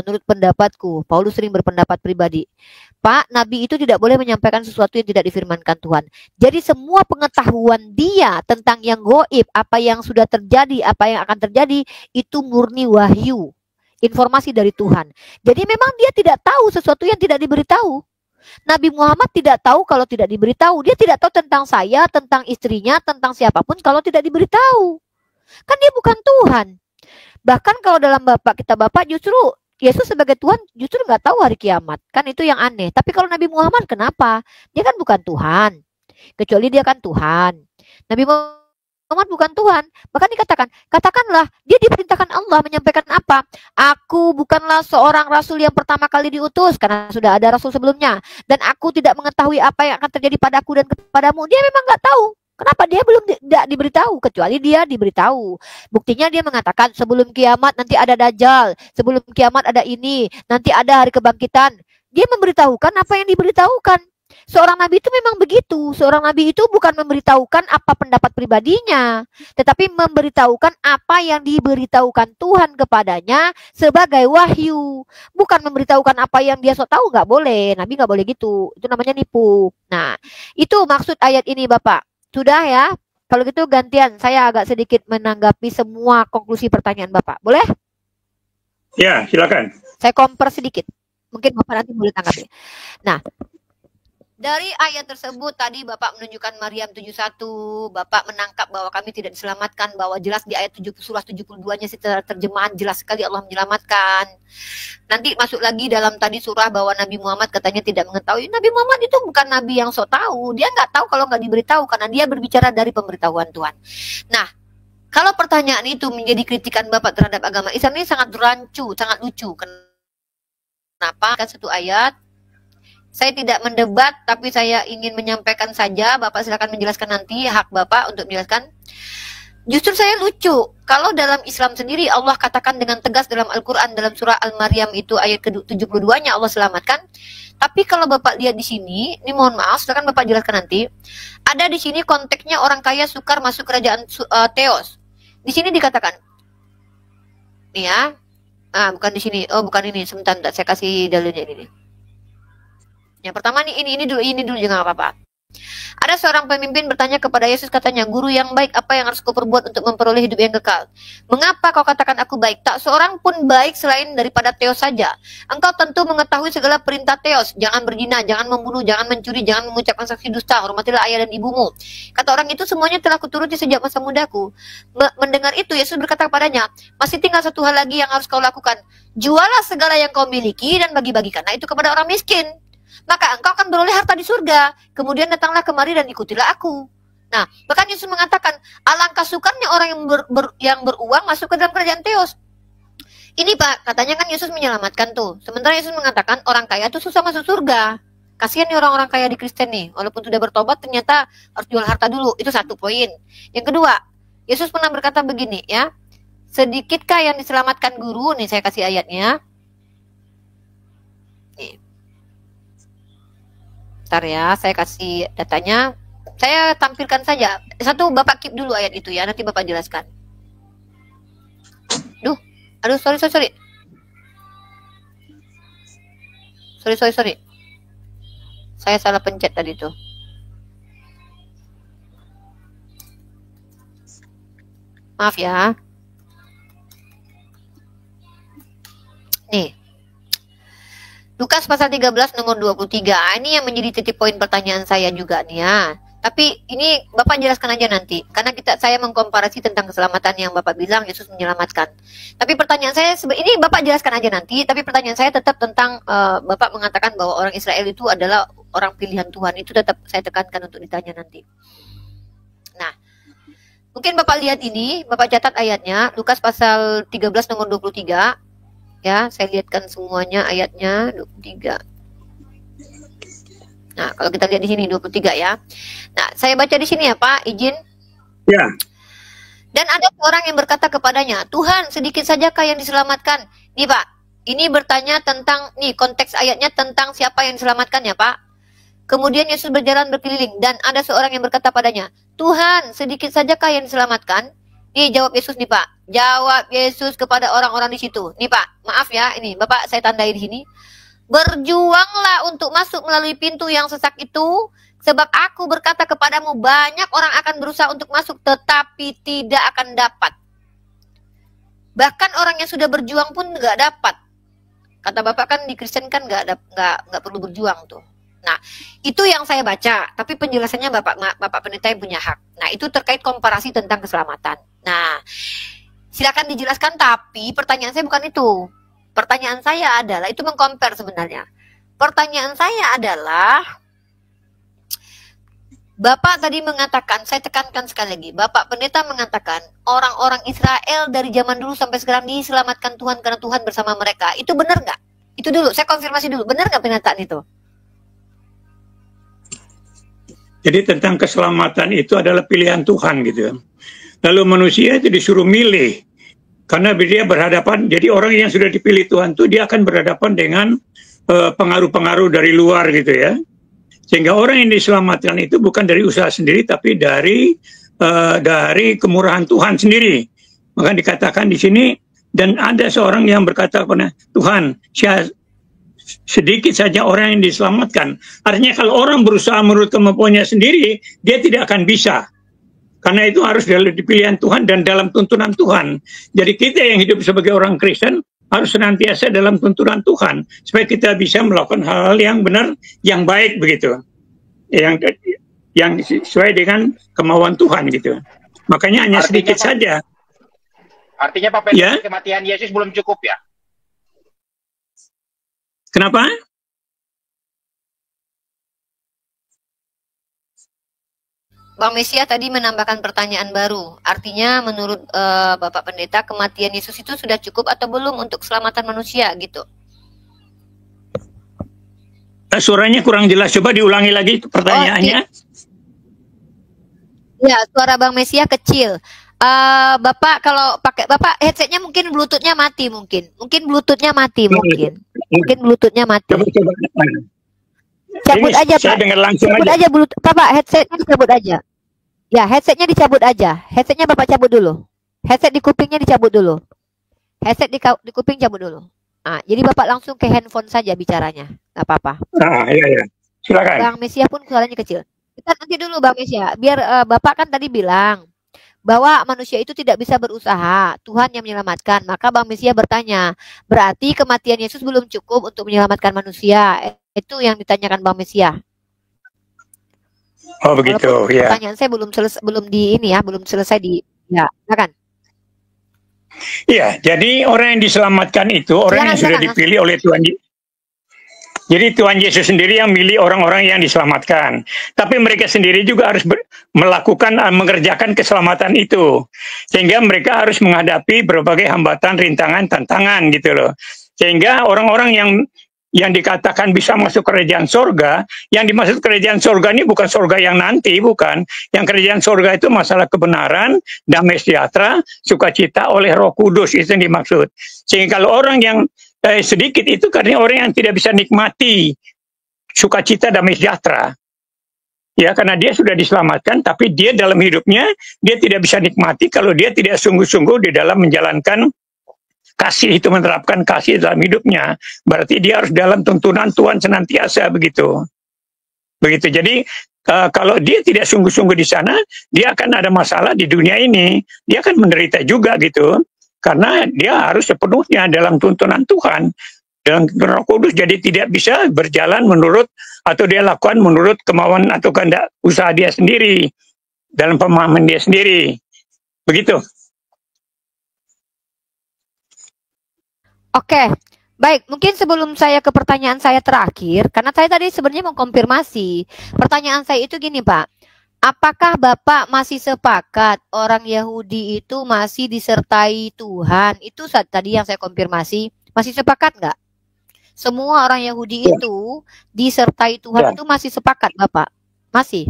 Paulus sering berpendapat pribadi. Pak, Nabi itu tidak boleh menyampaikan sesuatu yang tidak difirmankan Tuhan. Jadi semua pengetahuan dia tentang yang gaib, apa yang sudah terjadi, apa yang akan terjadi, itu murni wahyu, informasi dari Tuhan. Jadi memang dia tidak tahu sesuatu yang tidak diberitahu. Nabi Muhammad tidak tahu kalau tidak diberitahu. Dia tidak tahu tentang saya, tentang istrinya, tentang siapapun kalau tidak diberitahu. Kan dia bukan Tuhan. Bahkan kalau dalam kita Bapak justru Yesus sebagai Tuhan justru nggak tahu hari kiamat. Kan itu yang aneh. Tapi kalau Nabi Muhammad kenapa? Dia kan bukan Tuhan. Kecuali dia kan Tuhan. Nabi Muhammad bukan Tuhan. Bahkan dikatakan, katakanlah dia diperintahkan Allah menyampaikan apa? Aku bukanlah seorang rasul yang pertama kali diutus karena sudah ada rasul sebelumnya. Dan aku tidak mengetahui apa yang akan terjadi padaku dan kepadamu. Dia memang nggak tahu. Kenapa dia belum tidak diberitahu? Kecuali dia diberitahu. Buktinya dia mengatakan sebelum kiamat nanti ada dajjal, sebelum kiamat ada ini, nanti ada hari kebangkitan. Dia memberitahukan apa yang diberitahukan. Seorang nabi itu memang begitu. Seorang nabi itu bukan memberitahukan apa pendapat pribadinya, tetapi memberitahukan apa yang diberitahukan Tuhan kepadanya sebagai wahyu. Bukan memberitahukan apa yang dia sok tahu, nggak boleh. Nabi nggak boleh gitu. Itu namanya nipu. Nah, itu maksud ayat ini, Bapak. Sudah ya, kalau gitu gantian saya agak sedikit menanggapi semua konklusi pertanyaan Bapak. Boleh? Ya, silakan. Saya compare sedikit. Mungkin Bapak nanti boleh tanggapi. Nah, dari ayat tersebut tadi Bapak menunjukkan Maryam 71, Bapak menangkap bahwa kami tidak diselamatkan, bahwa jelas di ayat 70 surah 72-nya secara terjemahan jelas sekali Allah menyelamatkan. Nanti masuk lagi dalam tadi surah bahwa Nabi Muhammad katanya tidak mengetahui. Nabi Muhammad itu bukan Nabi yang sok tahu. Dia nggak tahu kalau nggak diberitahu karena dia berbicara dari pemberitahuan Tuhan. Nah, kalau pertanyaan itu menjadi kritikan Bapak terhadap agama Islam ini sangat rancu, sangat lucu. Kenapa? Kan satu ayat. Saya tidak mendebat, tapi saya ingin menyampaikan saja. Bapak silakan menjelaskan nanti, hak Bapak untuk menjelaskan. Justru saya lucu, kalau dalam Islam sendiri Allah katakan dengan tegas dalam Al-Quran, dalam surah Al-Maryam itu ayat ke-72-nya Allah selamatkan. Tapi kalau Bapak lihat di sini, ini mohon maaf, silakan Bapak jelaskan nanti. Ada di sini konteksnya orang kaya sukar masuk kerajaan Theos. Di sini dikatakan, nih ya, bukan di sini, oh bukan ini, sebentar, saya kasih dalilnya ini. Yang pertama nih ini dulu jangan apa-apa. Ada seorang pemimpin bertanya kepada Yesus, katanya, "Guru yang baik, apa yang harus kuperbuat untuk memperoleh hidup yang kekal?" "Mengapa kau katakan aku baik? Tak seorang pun baik selain daripada Theos saja. Engkau tentu mengetahui segala perintah Theos. Jangan berzina, jangan membunuh, jangan mencuri, jangan mengucapkan saksi dusta, hormatilah ayah dan ibumu." Kata orang itu, "Semuanya telah kuturuti sejak masa mudaku." Mendengar itu, Yesus berkata kepadanya, "Masih tinggal satu hal lagi yang harus kau lakukan. Jualah segala yang kau miliki dan bagi-bagikanlah itu kepada orang miskin. Maka engkau akan beroleh harta di surga. Kemudian datanglah kemari dan ikutilah aku." Nah, bahkan Yesus mengatakan, alangkah sukanya orang yang beruang masuk ke dalam kerajaan Theos. Ini Pak, katanya kan Yesus menyelamatkan tuh. Sementara Yesus mengatakan orang kaya tuh susah masuk surga. Kasihan nih orang-orang kaya di Kristen nih. Walaupun sudah bertobat, ternyata harus jual harta dulu. Itu satu poin. Yang kedua, Yesus pernah berkata begini ya. "Sedikitkah yang diselamatkan guru?" Nih saya kasih ayatnya. Nih. Bentar ya, saya kasih datanya. Saya tampilkan saja. Satu, Bapak keep dulu ayat itu ya, nanti Bapak jelaskan. Aduh, sorry. Sorry. Saya salah pencet tadi tuh. Maaf ya. Nih. Lukas pasal 13 nomor 23. Ini yang menjadi titik poin pertanyaan saya juga nih ya. Tapi ini Bapak jelaskan aja nanti. Karena saya mengkomparasi tentang keselamatan yang Bapak bilang Yesus menyelamatkan. Tapi pertanyaan saya, ini Bapak jelaskan aja nanti. Tapi pertanyaan saya tetap tentang Bapak mengatakan bahwa orang Israel itu adalah orang pilihan Tuhan. Itu tetap saya tekankan untuk ditanya nanti. Nah, mungkin Bapak lihat ini. Bapak catat ayatnya. Lukas pasal 13 nomor 23. Ya, saya lihatkan semuanya ayatnya 23. Nah, kalau kita lihat di sini 23 ya. Nah, saya baca di sini ya, Pak, izin. Ya. "Dan ada seorang yang berkata kepadanya, 'Tuhan, sedikit sajakah yang diselamatkan?'" Nih, Pak, ini bertanya tentang, nih konteks ayatnya tentang siapa yang diselamatkan ya, Pak. "Kemudian Yesus berjalan berkeliling dan ada seorang yang berkata padanya, 'Tuhan, sedikit sajakah yang diselamatkan?'" Nih jawab Yesus nih Pak. Jawab Yesus kepada orang-orang di situ. Nih Pak, maaf ya, ini Bapak saya tandai di sini. "Berjuanglah untuk masuk melalui pintu yang sesak itu, sebab aku berkata kepadamu, banyak orang akan berusaha untuk masuk tetapi tidak akan dapat. Bahkan orang yang sudah berjuang pun nggak dapat." Kata Bapak kan di Kristen kan nggak perlu berjuang tuh. Nah, itu yang saya baca, tapi penjelasannya Bapak Pendeta yang punya hak. Nah, itu terkait komparasi tentang keselamatan. Nah, silakan dijelaskan, tapi pertanyaan saya bukan itu. Pertanyaan saya adalah, itu mengcompare sebenarnya. Pertanyaan saya adalah, Bapak tadi mengatakan, saya tekankan sekali lagi, Bapak Pendeta mengatakan, orang-orang Israel dari zaman dulu sampai sekarang diselamatkan Tuhan karena Tuhan bersama mereka. Itu benar nggak? Itu dulu, saya konfirmasi dulu. Benar nggak pernyataan itu? Jadi tentang keselamatan itu adalah pilihan Tuhan gitu. Lalu manusia itu disuruh milih. Karena dia berhadapan, jadi orang yang sudah dipilih Tuhan itu dia akan berhadapan dengan pengaruh-pengaruh dari luar gitu ya. Sehingga orang yang diselamatkan itu bukan dari usaha sendiri, tapi dari kemurahan Tuhan sendiri. Maka dikatakan di sini, dan ada seorang yang berkata kepada Tuhan, sedikit saja orang yang diselamatkan. Artinya kalau orang berusaha menurut kemampuannya sendiri, dia tidak akan bisa. Karena itu harus dari pilihan Tuhan dan dalam tuntunan Tuhan. Jadi kita yang hidup sebagai orang Kristen harus senantiasa dalam tuntunan Tuhan. Supaya kita bisa melakukan hal-hal yang benar, yang baik begitu. Yang sesuai dengan kemauan Tuhan gitu. Makanya hanya sedikit saja. Artinya Pak Pendeta, kematian Yesus belum cukup ya? Kenapa? Bang Mesia tadi menambahkan pertanyaan baru. Artinya menurut Bapak Pendeta, kematian Yesus itu sudah cukup atau belum untuk keselamatan manusia gitu? Suaranya kurang jelas. Coba diulangi lagi pertanyaannya. Ya, suara Bang Mesia kecil. Bapak kalau pakai headsetnya mungkin Bluetoothnya mati mungkin Bluetoothnya mati cabut ini aja saya Pak, dengar langsung cabut aja Bluetooth Bapak, headsetnya dicabut aja ya, headsetnya dicabut aja, headsetnya Bapak cabut dulu, headset di kupingnya dicabut dulu, headset di kuping cabut dulu. Jadi Bapak langsung ke handphone saja bicaranya, nggak apa-apa. Iya. Silakan. Bang Mesia pun suaranya kecil. Kita nanti dulu Bang Mesya, biar Bapak kan tadi bilang bahwa manusia itu tidak bisa berusaha, Tuhan yang menyelamatkan. Maka Bang Mesya bertanya, berarti kematian Yesus belum cukup untuk menyelamatkan manusia? Itu yang ditanyakan Bang Mesya. Oh begitu, walaupun ya. pertanyaan saya belum selesai di ya, kan? Iya, jadi orang yang diselamatkan itu orang yang sudah dipilih oleh Tuhan. Jadi Tuhan Yesus sendiri yang milih orang-orang yang diselamatkan. Tapi mereka sendiri juga harus mengerjakan keselamatan itu. Sehingga mereka harus menghadapi berbagai hambatan, rintangan, tantangan gitu loh. Sehingga orang-orang yang dikatakan bisa masuk kerajaan sorga, yang dimaksud kerajaan sorga ini bukan sorga yang nanti, bukan. Yang kerajaan sorga itu masalah kebenaran, damai sejahtera, sukacita oleh Roh Kudus, itu yang dimaksud. Sehingga kalau orang yang sedikit itu karena orang yang tidak bisa nikmati sukacita damai sejahtera. Ya, karena dia sudah diselamatkan, tapi dia dalam hidupnya, dia tidak bisa nikmati kalau dia tidak sungguh-sungguh di dalam menjalankan kasih, itu menerapkan kasih dalam hidupnya. Berarti dia harus dalam tuntunan Tuhan senantiasa, begitu. Begitu. Jadi, kalau dia tidak sungguh-sungguh di sana, dia akan ada masalah di dunia ini. Dia akan menderita juga, gitu. Karena dia harus sepenuhnya dalam tuntunan Tuhan, dalam Roh Kudus, jadi tidak bisa berjalan menurut atau dia lakukan menurut kemauan atau kehendak usaha dia sendiri, dalam pemahaman dia sendiri. Begitu. Oke, baik. Mungkin sebelum saya ke pertanyaan saya terakhir, karena saya tadi sebenarnya mau konfirmasi. Pertanyaan saya itu gini, Pak. Apakah Bapak masih sepakat orang Yahudi itu masih disertai Tuhan? Itu tadi yang saya konfirmasi. Masih sepakat nggak? Semua orang Yahudi itu disertai Tuhan itu masih sepakat, Bapak? Masih?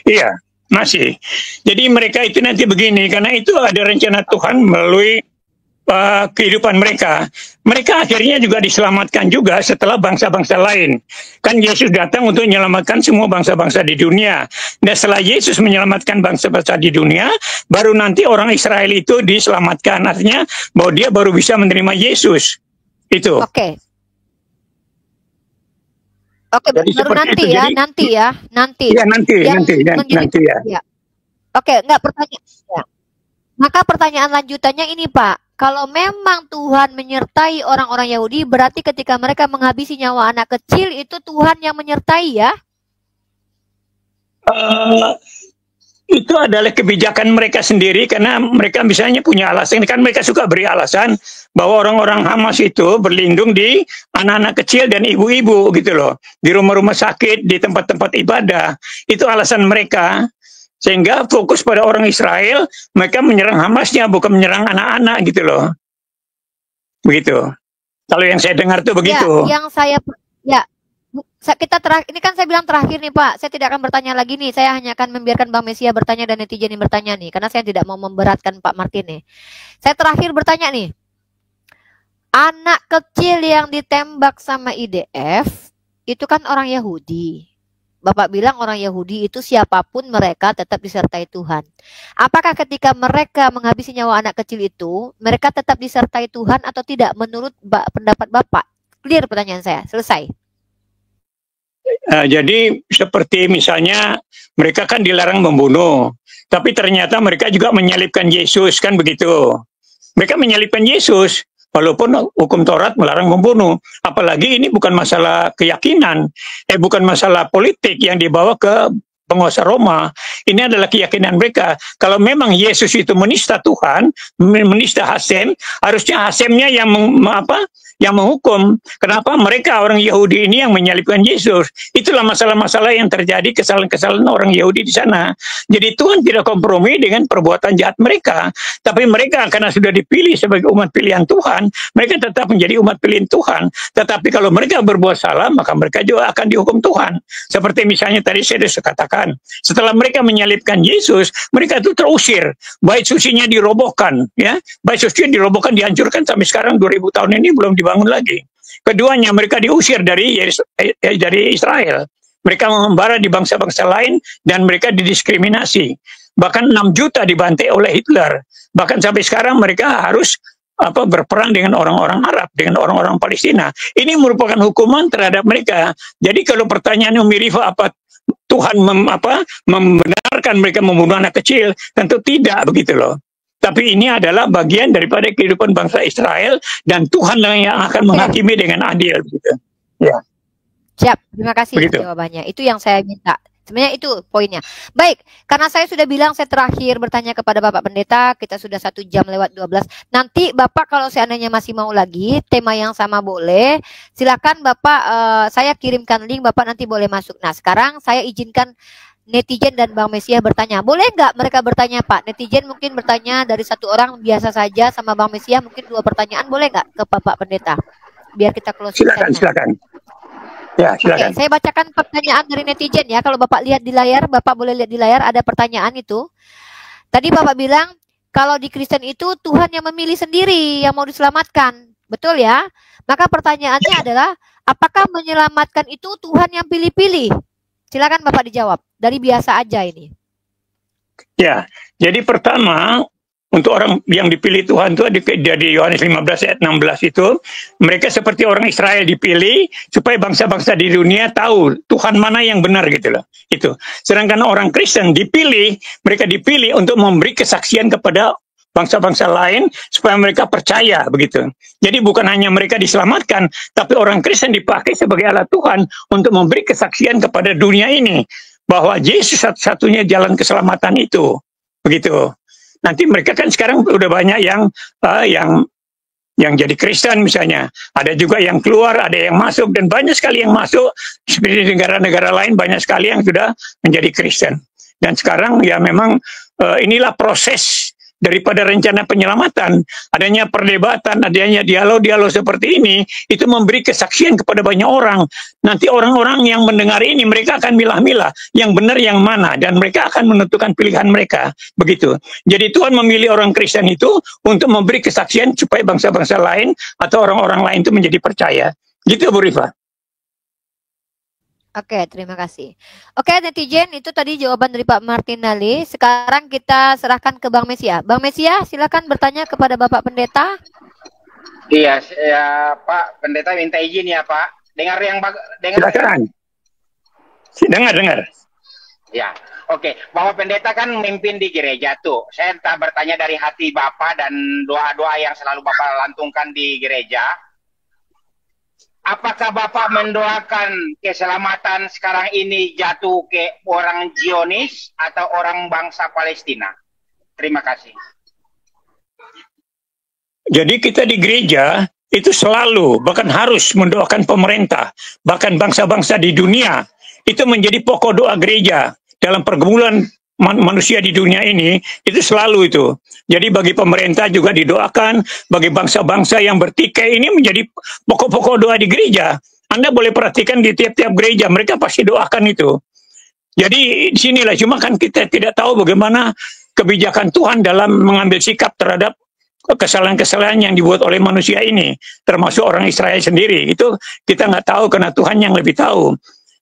Iya, masih. Jadi mereka itu nanti begini, karena itu ada rencana Tuhan melalui kehidupan mereka. Mereka akhirnya juga diselamatkan juga setelah bangsa-bangsa lain. Kan Yesus datang untuk menyelamatkan semua bangsa-bangsa di dunia. Dan setelah Yesus menyelamatkan bangsa-bangsa di dunia, baru nanti orang Israel itu diselamatkan. Artinya bahwa dia baru bisa menerima Yesus. Itu. Oke. Oke, baru nanti ya, nanti. Ya, nanti ya. Oke, enggak pertanyaan. Ya. Maka pertanyaan lanjutannya ini, Pak. Kalau memang Tuhan menyertai orang-orang Yahudi, berarti ketika mereka menghabisi nyawa anak kecil, itu Tuhan yang menyertai ya? Itu adalah kebijakan mereka sendiri, karena mereka misalnya punya alasan, kan mereka suka beri alasan bahwa orang-orang Hamas itu berlindung di anak-anak kecil dan ibu-ibu gitu loh. Di rumah-rumah sakit, di tempat-tempat ibadah. Itu alasan mereka. Sehingga fokus pada orang Israel, mereka menyerang Hamasnya, bukan menyerang anak-anak gitu loh. Begitu. Kalau yang saya dengar tuh begitu. Ya, ini kan saya bilang terakhir nih Pak, saya tidak akan bertanya lagi nih, saya hanya akan membiarkan Bang Mesia bertanya dan netizen yang bertanya nih, karena saya tidak mau memberatkan Pak Martin nih. Saya terakhir bertanya nih, anak kecil yang ditembak sama IDF, itu kan orang Yahudi. Bapak bilang orang Yahudi itu siapapun mereka tetap disertai Tuhan. Apakah ketika mereka menghabisi nyawa anak kecil itu, mereka tetap disertai Tuhan atau tidak menurut pendapat Bapak? Clear pertanyaan saya, selesai. Jadi seperti misalnya mereka kan dilarang membunuh, tapi ternyata mereka juga menyalibkan Yesus, kan begitu. Mereka menyalibkan Yesus. Walaupun hukum Taurat melarang membunuh, apalagi ini bukan masalah keyakinan, bukan masalah politik yang dibawa ke penguasa Roma. Ini adalah keyakinan mereka. Kalau memang Yesus itu menista Tuhan, menista Hasem, harusnya Hasemnya yang menghukum. Kenapa mereka orang Yahudi ini yang menyalibkan Yesus? Itulah masalah-masalah yang terjadi, kesalahan-kesalahan orang Yahudi di sana. Jadi Tuhan tidak kompromi dengan perbuatan jahat mereka, tapi mereka karena sudah dipilih sebagai umat pilihan Tuhan, mereka tetap menjadi umat pilihan Tuhan. Tetapi kalau mereka berbuat salah, maka mereka juga akan dihukum Tuhan. Seperti misalnya tadi saya sudah katakan, setelah mereka menyalibkan Yesus, mereka itu terusir, bait sucinya dirobohkan, ya, bait sucinya dirobohkan, dihancurkan sampai sekarang 2000 tahun ini belum dibangun lagi. Keduanya mereka diusir dari Israel. Mereka membara di bangsa-bangsa lain dan mereka didiskriminasi. Bahkan 6 juta dibantai oleh Hitler. Bahkan sampai sekarang mereka harus berperang dengan orang-orang Arab, dengan orang-orang Palestina. Ini merupakan hukuman terhadap mereka. Jadi kalau pertanyaan Umi Rifa, Tuhan membenarkan mereka membunuh anak kecil, tentu tidak begitu loh. Tapi ini adalah bagian daripada kehidupan bangsa Israel dan Tuhan yang akan menghakimi dengan adil begitu. Ya. Siap, terima kasih Begitu. jawabannya. Itu yang saya minta. Sebenarnya itu poinnya. Baik, karena saya sudah bilang saya terakhir bertanya kepada Bapak Pendeta, kita sudah 1 jam lewat 12. Nanti Bapak kalau seandainya masih mau lagi, tema yang sama boleh. Silakan Bapak, saya kirimkan link, Bapak nanti boleh masuk. Nah, sekarang saya izinkan netizen dan Bang Mesiah bertanya. Boleh nggak mereka bertanya, Pak? Netizen mungkin bertanya dari 1 orang biasa saja, sama Bang Mesiah mungkin 2 pertanyaan, boleh nggak ke Bapak Pendeta? Biar kita close. Silakan. Ya, silakan. Oke, saya bacakan pertanyaan dari netizen ya. Kalau Bapak lihat di layar, Bapak boleh lihat di layar ada pertanyaan itu. Tadi Bapak bilang, kalau di Kristen itu Tuhan yang memilih sendiri yang mau diselamatkan. Betul ya? Maka pertanyaannya adalah, apakah menyelamatkan itu Tuhan yang pilih-pilih? Silakan Bapak dijawab. Dari biasa aja ini. Ya, jadi pertama, untuk orang yang dipilih Tuhan itu di Yohanes 15 ayat 16 itu, mereka seperti orang Israel dipilih supaya bangsa-bangsa di dunia tahu Tuhan mana yang benar gitu loh. Itu. Sedangkan orang Kristen dipilih, mereka dipilih untuk memberi kesaksian kepada bangsa-bangsa lain supaya mereka percaya begitu. Jadi bukan hanya mereka diselamatkan, tapi orang Kristen dipakai sebagai alat Tuhan untuk memberi kesaksian kepada dunia ini bahwa Yesus satu-satunya jalan keselamatan itu. Begitu. Nanti mereka kan sekarang udah banyak yang jadi Kristen misalnya. Ada juga yang keluar, ada yang masuk, dan banyak sekali yang masuk. Seperti di negara-negara lain banyak sekali yang sudah menjadi Kristen. Dan sekarang ya memang inilah proses daripada rencana penyelamatan. Adanya perdebatan, adanya dialog-dialog seperti ini, itu memberi kesaksian kepada banyak orang. Nanti orang-orang yang mendengar ini, mereka akan milah-milah yang benar yang mana, dan mereka akan menentukan pilihan mereka. Begitu. Jadi Tuhan memilih orang Kristen itu untuk memberi kesaksian supaya bangsa-bangsa lain atau orang-orang lain itu menjadi percaya. Gitu Bu Rifa. Oke, terima kasih. Oke, netizen, itu tadi jawaban dari Pak Martinelli. Sekarang kita serahkan ke Bang Mesiah. Bang Mesiah, silakan bertanya kepada Bapak Pendeta. Iya, Pak Pendeta minta izin ya Pak. Dengar yang dengar. Dengar. Ya, oke. Bapak Pendeta kan memimpin di gereja tuh. Saya bertanya dari hati Bapak dan doa-doa yang selalu Bapak lantungkan di gereja. Apakah Bapak mendoakan keselamatan sekarang ini jatuh ke orang Zionis atau orang bangsa Palestina? Terima kasih. Jadi kita di gereja itu selalu, bahkan harus mendoakan pemerintah, bahkan bangsa-bangsa di dunia. Itu menjadi pokok doa gereja dalam pergumulan manusia di dunia ini, itu selalu itu. Jadi bagi pemerintah juga didoakan, bagi bangsa-bangsa yang bertikai ini menjadi pokok-pokok doa di gereja. Anda boleh perhatikan di tiap-tiap gereja, mereka pasti doakan itu. Jadi disinilah, cuma kan kita tidak tahu bagaimana kebijakan Tuhan dalam mengambil sikap terhadap kesalahan-kesalahan yang dibuat oleh manusia ini, termasuk orang Israel sendiri. Itu kita nggak tahu karena Tuhan yang lebih tahu.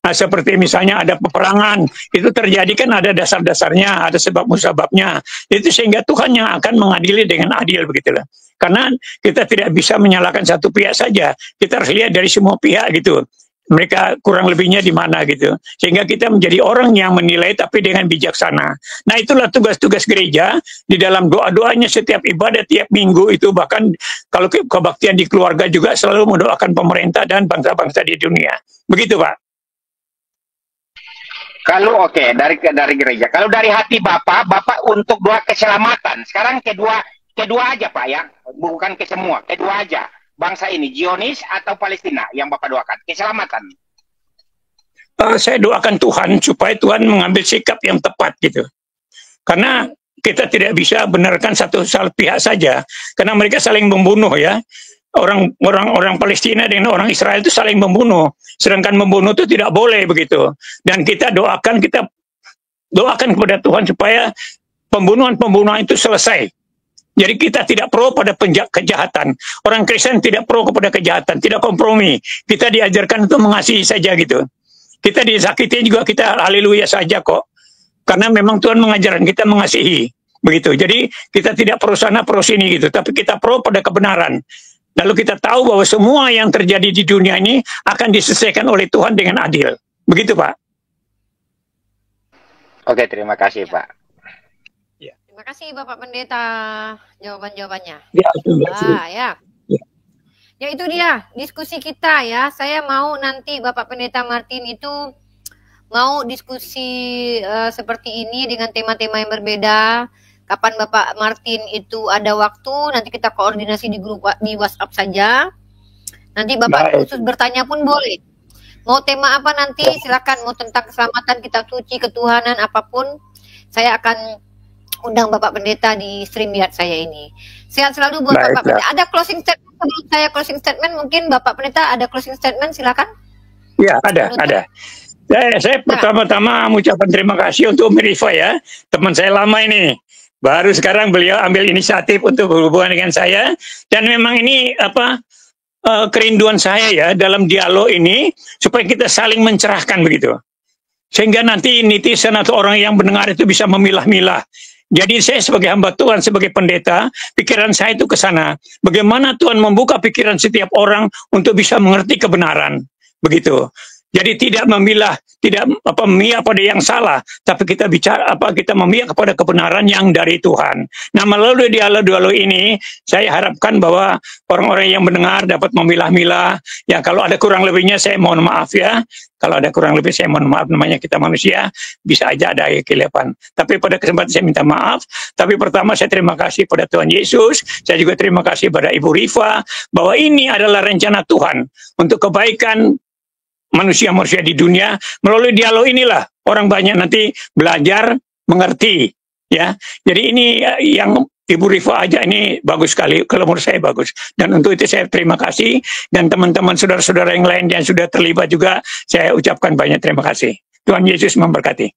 Nah, seperti misalnya ada peperangan, itu terjadi kan ada dasar-dasarnya, ada sebab-musababnya. Itu sehingga Tuhan yang akan mengadili dengan adil begitulah. Karena kita tidak bisa menyalahkan satu pihak saja. Kita harus lihat dari semua pihak gitu. Mereka kurang lebihnya di mana gitu. Sehingga kita menjadi orang yang menilai tapi dengan bijaksana. Nah, itulah tugas-tugas gereja di dalam doa-doanya setiap ibadah tiap minggu itu, bahkan kalau kebaktian di keluarga juga selalu mendoakan pemerintah dan bangsa-bangsa di dunia. Begitu, Pak. Kalau dari gereja. Kalau dari hati Bapak untuk doa keselamatan. Sekarang kedua aja Pak ya, bukan ke semua, kedua aja. Bangsa ini Zionis atau Palestina yang Bapak doakan keselamatan. Saya doakan Tuhan supaya Tuhan mengambil sikap yang tepat gitu. Karena kita tidak bisa benarkan satu pihak saja, karena mereka saling membunuh ya. Orang Palestina dengan orang Israel itu saling membunuh, sedangkan membunuh itu tidak boleh begitu. Dan kita doakan kepada Tuhan supaya pembunuhan itu selesai. Jadi kita tidak pro pada kejahatan. Orang Kristen tidak pro kepada kejahatan, tidak kompromi. Kita diajarkan untuk mengasihi saja gitu. Kita disakiti juga kita haleluya saja kok. Karena memang Tuhan mengajarkan kita mengasihi. Begitu. Jadi kita tidak pro sana pro sini gitu, tapi kita pro pada kebenaran. Lalu kita tahu bahwa semua yang terjadi di dunia ini akan diselesaikan oleh Tuhan dengan adil. Begitu, Pak. Oke, terima kasih, Ya. Pak. Terima kasih Bapak Pendeta jawaban-jawabannya. Ya, terima kasih. Wah, ya. Ya itu dia diskusi kita ya. Saya mau nanti Bapak Pendeta Martin itu mau diskusi seperti ini dengan tema-tema yang berbeda. Kapan Bapak Martin itu ada waktu, nanti kita koordinasi di grup di WhatsApp saja. Nanti Bapak khusus bertanya pun boleh. Mau tema apa nanti silakan, mau tentang keselamatan, kitab suci, ketuhanan, apapun. Saya akan undang Bapak Pendeta di StreamYard saya ini. Sehat selalu buat Bapak Pendeta. Ada closing statement sebelum saya closing statement, mungkin Bapak Pendeta ada closing statement, silakan. Ya, ada. Saya pertama-tama mengucapkan terima kasih untuk Merifa ya, teman saya lama ini. Baru sekarang beliau ambil inisiatif untuk berhubungan dengan saya, dan memang ini kerinduan saya ya dalam dialog ini supaya kita saling mencerahkan begitu, sehingga nanti netizen atau orang yang mendengar itu bisa memilah-milah. Jadi saya sebagai hamba Tuhan, sebagai pendeta, pikiran saya itu ke sana. Bagaimana Tuhan membuka pikiran setiap orang untuk bisa mengerti kebenaran, begitu. Jadi tidak memilah, tidak memihak pada yang salah, tapi kita bicara kita memihak kepada kebenaran yang dari Tuhan. Nah, melalui dialog-dialog ini, saya harapkan bahwa orang-orang yang mendengar dapat memilah-milah. Ya, kalau ada kurang lebihnya saya mohon maaf ya. Kalau ada kurang lebih saya mohon maaf, namanya kita manusia, bisa aja ada kekeliruan. Tapi pada kesempatan saya minta maaf. Tapi pertama saya terima kasih pada Tuhan Yesus. Saya juga terima kasih pada Ibu Rifa bahwa ini adalah rencana Tuhan untuk kebaikan manusia-manusia di dunia. Melalui dialog inilah orang banyak nanti belajar mengerti ya. Jadi ini yang Ibu Rifa aja ini bagus sekali, kalau menurut saya bagus. Dan untuk itu saya terima kasih, dan teman-teman saudara-saudara yang lain yang sudah terlibat juga saya ucapkan banyak terima kasih. Tuhan Yesus memberkati.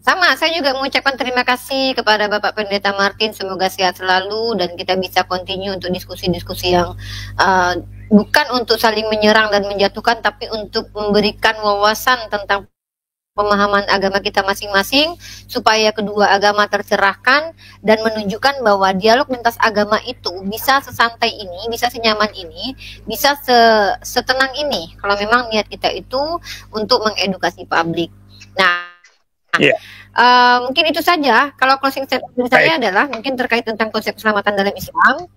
Sama, saya juga mengucapkan terima kasih kepada Bapak Pendeta Martin, semoga sehat selalu dan kita bisa continue untuk diskusi-diskusi yang bukan untuk saling menyerang dan menjatuhkan, tapi untuk memberikan wawasan tentang pemahaman agama kita masing-masing, supaya kedua agama tercerahkan dan menunjukkan bahwa dialog lintas agama itu bisa sesantai ini, bisa senyaman ini, bisa setenang ini, kalau memang niat kita itu untuk mengedukasi publik. Nah, mungkin itu saja. Kalau closing statement dari saya adalah mungkin terkait tentang konsep keselamatan dalam Islam.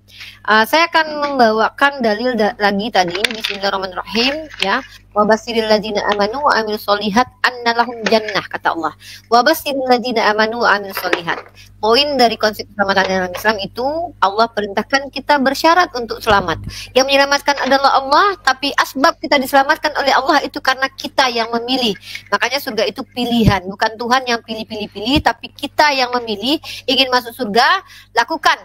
Saya akan membawakan dalil lagi tadi. Bismillahirrahmanirrahim. Ya, wabashiril ladzina amanu wa amilus solihat annalahum jannah, kata Allah. Wabashiril ladzina amanu wa amilus solihat. Poin dari konsep keselamatan dalam Islam itu Allah perintahkan kita bersyarat untuk selamat. Yang menyelamatkan adalah Allah, tapi asbab kita diselamatkan oleh Allah itu karena kita yang memilih. Makanya surga itu pilihan, bukan Tuhan yang pilih-pilih-pilih, tapi kita yang memilih ingin masuk surga, lakukan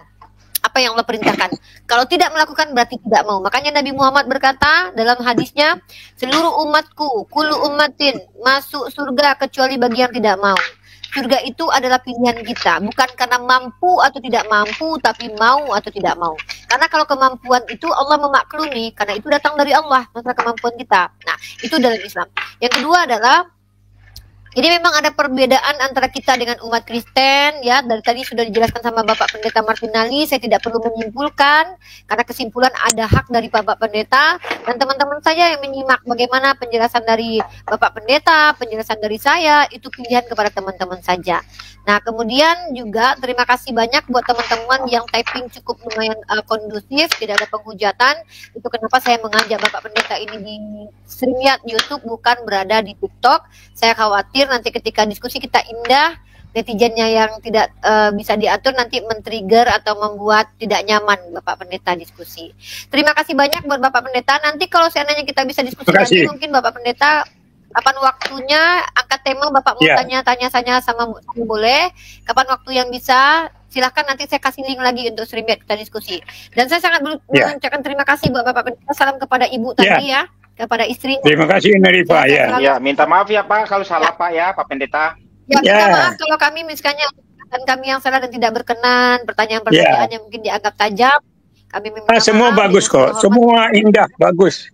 apa yang Allah perintahkan. Kalau tidak melakukan berarti tidak mau. Makanya Nabi Muhammad berkata dalam hadisnya, seluruh umatku, kullu ummatin, masuk surga kecuali bagi yang tidak mau. Surga itu adalah pilihan kita, bukan karena mampu atau tidak mampu, tapi mau atau tidak mau. Karena kalau kemampuan itu Allah memaklumi, karena itu datang dari Allah, masalah kemampuan kita. Nah, itu dalam Islam. Yang kedua adalah, jadi memang ada perbedaan antara kita dengan umat Kristen, ya. Dari tadi sudah dijelaskan sama Bapak Pendeta Martinali, saya tidak perlu menyimpulkan, karena kesimpulan ada hak dari Bapak Pendeta, dan teman-teman saya yang menyimak bagaimana penjelasan dari Bapak Pendeta, penjelasan dari saya, itu pilihan kepada teman-teman saja. Nah, kemudian juga terima kasih banyak buat teman-teman yang typing cukup lumayan kondusif, tidak ada penghujatan. Itu kenapa saya mengajak Bapak Pendeta ini di StreamYard YouTube, bukan berada di TikTok. Saya khawatir nanti ketika diskusi kita indah, netizennya yang tidak bisa diatur nanti men-trigger atau membuat tidak nyaman Bapak Pendeta diskusi. Terima kasih banyak buat Bapak Pendeta. Nanti kalau seandainya kita bisa diskusi lagi, mungkin Bapak Pendeta kapan waktunya angkat tema Bapak mau tanya-tanya saya sama boleh. Kapan waktu yang bisa, silahkan nanti saya kasih link lagi untuk StreamYard kita diskusi. Dan saya sangat mengucapkan terima kasih buat Bapak Pendeta. Salam kepada Ibu tadi ya, kepada istri. Terima kasih Nerifa ya. Ya, minta maaf ya Pak kalau salah Pak ya, Pak Pendeta. Ya, minta maaf kalau kami misalnya dan kami yang salah dan tidak berkenan, pertanyaan-pertanyaannya mungkin dianggap tajam. Kami semua bagus kok, semua indah, bagus.